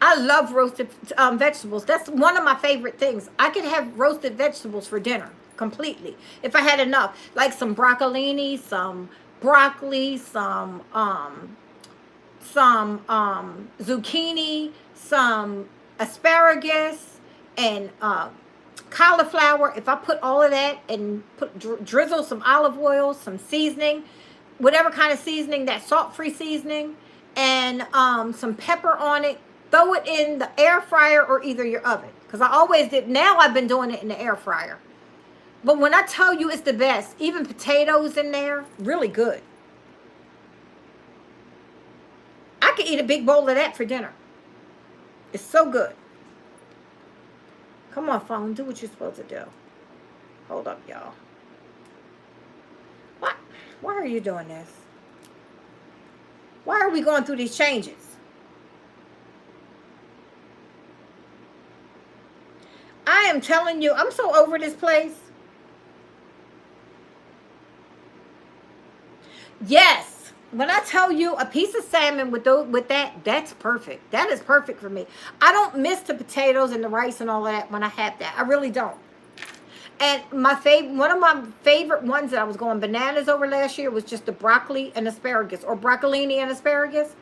Speaker 1: I love roasted vegetables. That's one of my favorite things. I could have roasted vegetables for dinner completely if I had enough, like some broccolini, some broccoli, some zucchini, some asparagus, and cauliflower. If I put all of that and drizzle some olive oil, some seasoning, whatever kind of seasoning, that salt-free seasoning, and some pepper on it, throw it in the air fryer or either your oven. Because I always did. Now I've been doing it in the air fryer. But when I tell you it's the best, even potatoes in there, really good. I could eat a big bowl of that for dinner. It's so good. Come on, phone. Do what you're supposed to do. Hold up, y'all. What? Why are you doing this? Why are we going through these changes? I am telling you, I'm so over this place. Yes. When I tell you a piece of salmon with that, that's perfect. That is perfect for me. I don't miss the potatoes and the rice and all of that when I have that. I really don't. And one of my favorite ones that I was going bananas over last year was just the broccoli and asparagus, or broccolini and asparagus,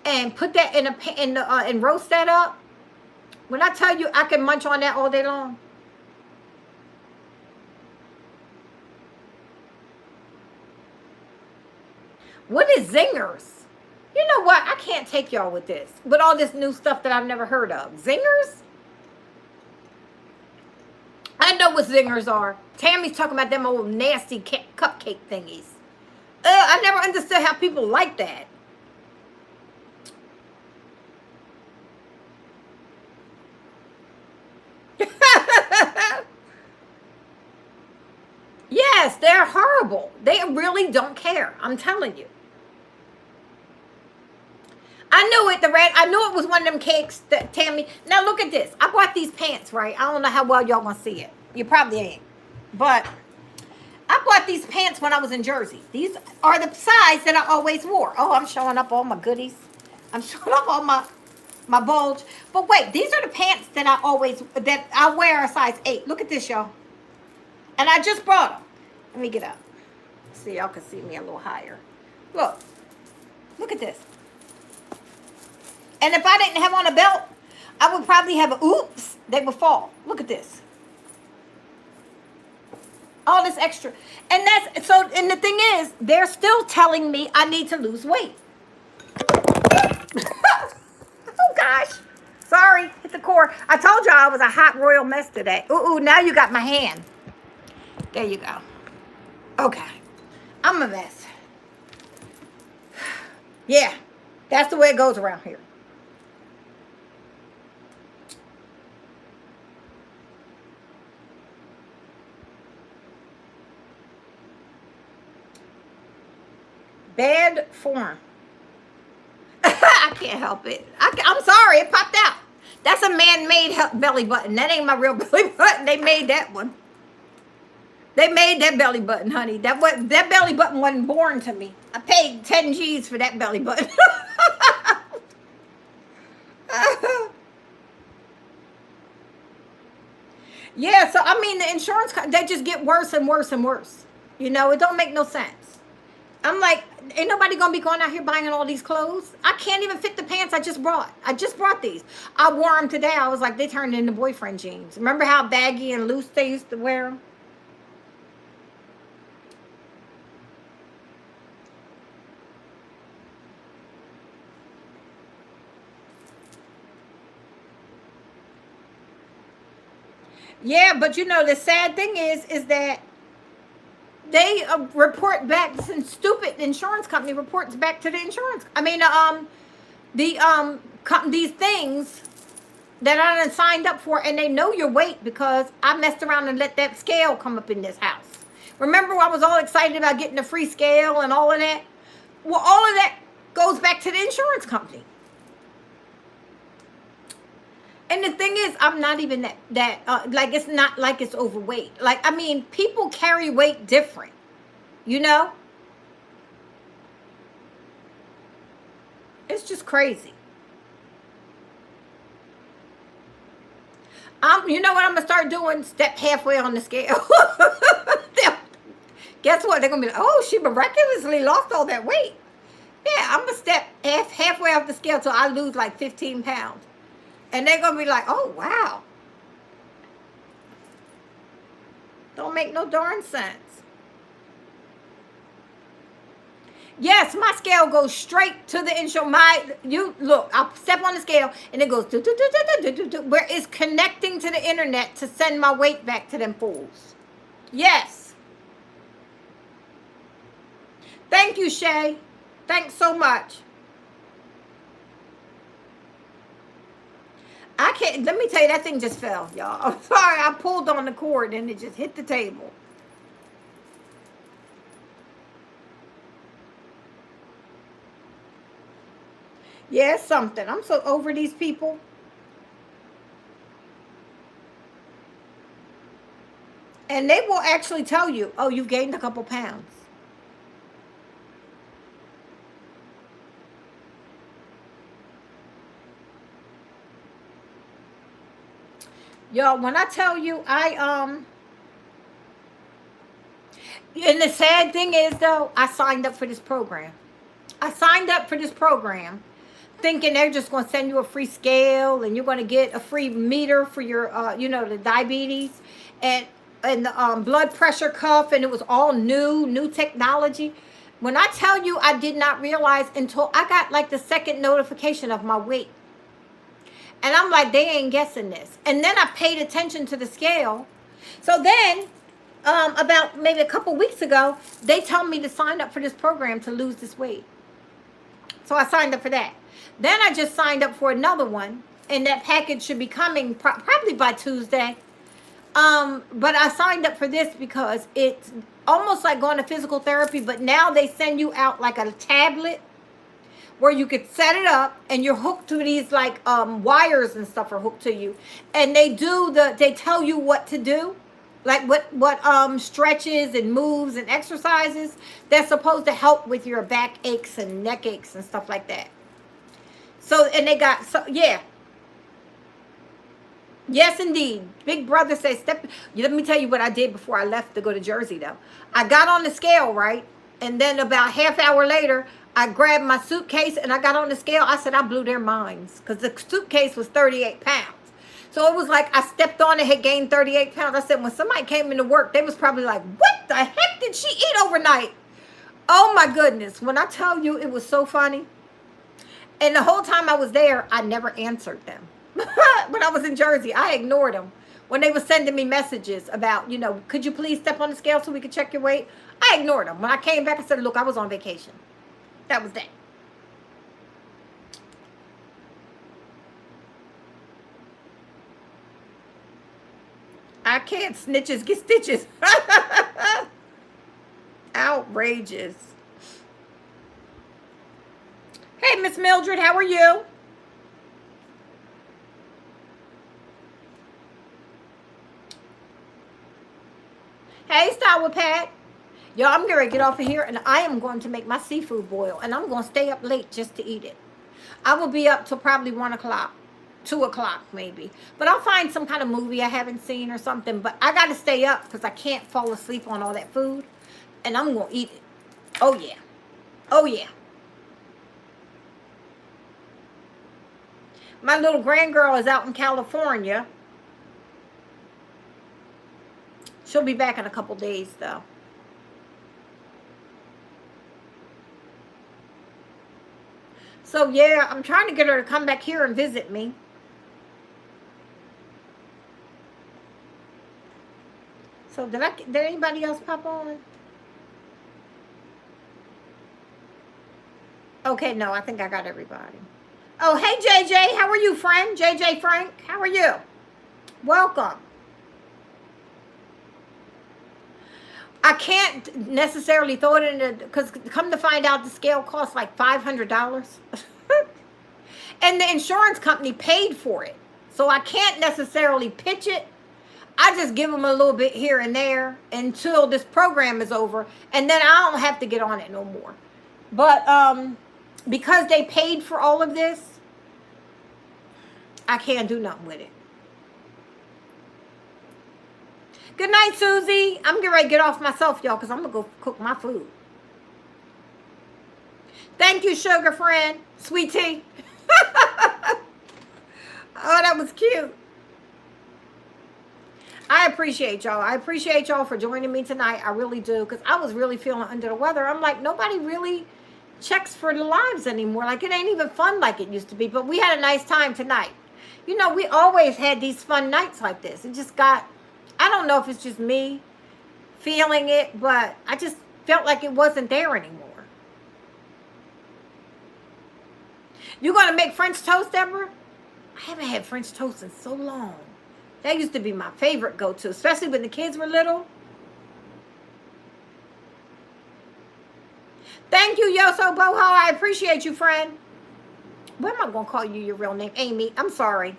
Speaker 1: and put that in and roast that up. When I tell you I can munch on that all day long. What is zingers? You know what? I can't take y'all with this. With all this new stuff that I've never heard of. Zingers? I know what zingers are. Tammy's talking about them old nasty cupcake thingies. I never understood how people like that. Yes, they're horrible. They really don't care. I'm telling you. I knew it, I knew it was one of them cakes that Tammy. Now look at this. I bought these pants, right? I don't know how well y'all gonna see it. You probably ain't. But I bought these pants when I was in Jersey. These are the size that I always wore. Oh, I'm showing up all my goodies. I'm showing up all my bulge. But wait, these are the pants that I wear a size 8. Look at this, y'all. And I just brought them. Let me get up. So y'all can see me a little higher. Look at this. And if I didn't have on a belt, I would probably have they would fall. Look at this. All this extra. And and the thing is, they're still telling me I need to lose weight. Oh gosh. Sorry, hit the core. I told y'all I was a hot royal mess today. Ooh, now you got my hand. There you go. Okay. I'm a mess. Yeah, that's the way it goes around here. Bad form. I can't help it. I'm sorry, it popped out. That's a man-made belly button. That ain't my real belly button. They made that one. They made that belly button, honey. That belly button wasn't born to me. I paid 10 G's for that belly button. Yeah, so I mean, the insurance, they just get worse and worse and worse. You know, it don't make no sense. I'm like, ain't nobody gonna be going out here buying all these clothes. I can't even fit the pants I just brought. I just brought these. I wore them today. I was like, they turned into boyfriend jeans. Remember how baggy and loose they used to wear them? Yeah, but you know, the sad thing is that they report back. Some stupid insurance company reports back to the insurance. I mean, these things that I done signed up for, and they know your weight because I messed around and let that scale come up in this house. Remember, I was all excited about getting a free scale and all of that. Well, all of that goes back to the insurance company. And the thing is, I'm not even like, it's not like it's overweight. Like, I mean, people carry weight different, you know? It's just crazy. You know what I'm gonna start doing? Step halfway on the scale. Guess what? They're gonna be like, oh, she miraculously lost all that weight. Yeah, I'm gonna step halfway off the scale till I lose like 15 pounds. And they're gonna be like, oh wow. Don't make no darn sense. Yes, my scale goes straight to the insurance. You look, I'll step on the scale and it goes where it's connecting to the internet to send my weight back to them fools. Yes. Thank you, Shay. Thanks so much. I can't, let me tell you, that thing just fell, y'all. I'm sorry, I pulled on the cord and it just hit the table. Yeah, it's something. I'm so over these people. And they will actually tell you, oh, you've gained a couple pounds. Y'all, when I tell you, and the sad thing is though, I signed up for this program. I signed up for this program thinking they're just going to send you a free scale and you're going to get a free meter for your, the diabetes and the blood pressure cuff, and it was all new technology. When I tell you, I did not realize until I got like the second notification of my weight. And I'm like, they ain't guessing this. And then I paid attention to the scale. So then, about maybe a couple weeks ago, they told me to sign up for this program to lose this weight. So I signed up for that. Then I just signed up for another one, and that package should be coming probably by Tuesday. But I signed up for this because it's almost like going to physical therapy, but now they send you out like a tablet where you could set it up and you're hooked to these like wires and stuff are hooked to you, and they tell you what to do, like what stretches and moves and exercises that's supposed to help with your back aches and neck aches and stuff like that. So, and they got, so yeah. Yes, indeed. Big brother says, let me tell you what I did before I left to go to Jersey, though. I got on the scale, right? And then about half hour later, I grabbed my suitcase and I got on the scale. I said, I blew their minds because the suitcase was 38 pounds. So it was like I stepped on and had gained 38 pounds. I said, when somebody came into work, they was probably like, what the heck did she eat overnight? Oh, my goodness. When I tell you, it was so funny. And the whole time I was there, I never answered them. When I was in Jersey, I ignored them. When they were sending me messages about, could you please step on the scale so we could check your weight? I ignored them. When I came back, I said, look, I was on vacation. That was that. I can't. Snitches get stitches. Outrageous. Hey, Miss Mildred, how are you? Hey, Style with Pat. Yo, I'm going to get off of here, and I am going to make my seafood boil, and I'm going to stay up late just to eat it. I will be up till probably 1 o'clock. 2 o'clock maybe. But I'll find some kind of movie I haven't seen or something. But I got to stay up because I can't fall asleep on all that food. And I'm going to eat it. Oh, yeah. Oh, yeah. My little grandgirl is out in California. She'll be back in a couple days, though. So, yeah, I'm trying to get her to come back here and visit me. So, did anybody else pop on? Okay, no, I think I got everybody. Oh, hey, JJ. How are you, friend? JJ Frank, how are you? Welcome. I can't necessarily throw it in the, because come to find out the scale costs like $500. And the insurance company paid for it. So I can't necessarily pitch it. I just give them a little bit here and there until this program is over. And then I don't have to get on it no more. But because they paid for all of this, I can't do nothing with it. Good night, Susie. I'm getting ready to get off myself, y'all, because I'm going to go cook my food. Thank you, sugar friend. Sweet tea. Oh, that was cute. I appreciate y'all. I appreciate y'all for joining me tonight. I really do, because I was really feeling under the weather. I'm like, nobody really checks for the lives anymore. Like, it ain't even fun like it used to be. But we had a nice time tonight. You know, we always had these fun nights like this. It just got... I don't know if it's just me feeling it, but I just felt like it wasn't there anymore. You going to make French toast, Deborah? I haven't had French toast in so long. That used to be my favorite go-to, especially when the kids were little. Thank you, Yoso Boho. I appreciate you, friend. What am I going to call you your real name? Amy. I'm sorry.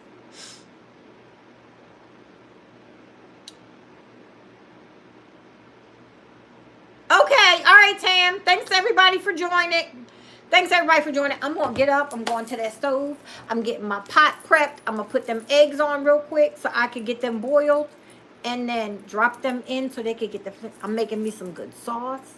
Speaker 1: Okay, all right, Tam. Thanks, everybody, for joining. Thanks, everybody, for joining. I'm going to get up. I'm going to that stove. I'm getting my pot prepped. I'm going to put them eggs on real quick so I can get them boiled and then drop them in so they can get the... I'm making me some good sauce.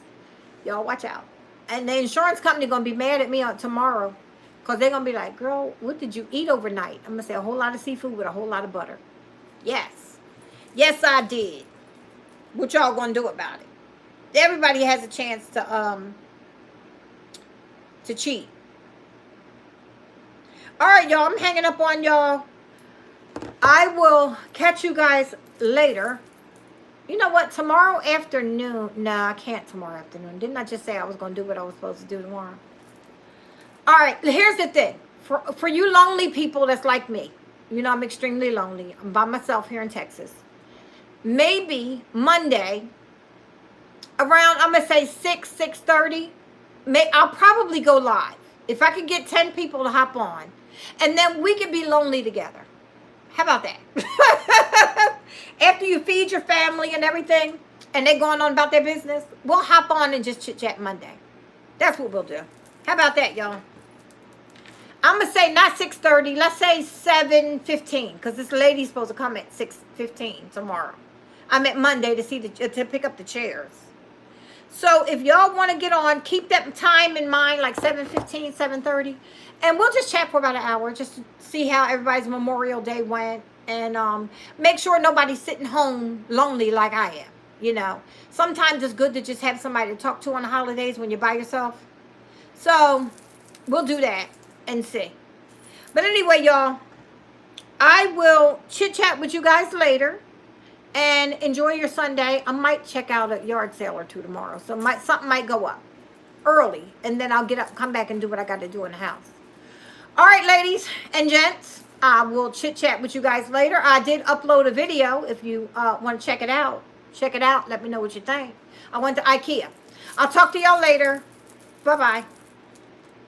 Speaker 1: Y'all, watch out. And the insurance company going to be mad at me tomorrow because they're going to be like, girl, what did you eat overnight? I'm going to say a whole lot of seafood with a whole lot of butter. Yes. Yes, I did. What y'all going to do about it? Everybody has a chance to cheat. All right, y'all. I'm hanging up on y'all. I will catch you guys later. You know what? Tomorrow afternoon. Nah, I can't tomorrow afternoon. Didn't I just say I was going to do what I was supposed to do tomorrow? All right. Here's the thing. For you lonely people that's like me. You know, I'm extremely lonely. I'm by myself here in Texas. Maybe Monday... around, I'm going to say 6:30, I'll probably go live. If I could get 10 people to hop on. And then we could be lonely together. How about that? After you feed your family and everything, and they going on about their business, we'll hop on and just chit-chat Monday. That's what we'll do. How about that, y'all? I'm going to say not 6:30. Let's say 7:15. Because this lady's supposed to come at 6:15 tomorrow. I'm at Monday to pick up the chairs. So if y'all want to get on, keep that time in mind, like 7:15, 7:30. And we'll just chat for about an hour just to see how everybody's Memorial Day went. And make sure nobody's sitting home lonely like I am. You know, sometimes it's good to just have somebody to talk to on the holidays when you're by yourself. So we'll do that and see. But anyway, y'all, I will chit-chat with you guys later. And enjoy your Sunday. I might check out a yard sale or two tomorrow. So something might go up early. And then I'll get up, come back and do what I got to do in the house. All right, ladies and gents. I will chit-chat with you guys later. I did upload a video. If you want to check it out. Check it out. Let me know what you think. I went to IKEA. I'll talk to y'all later. Bye-bye.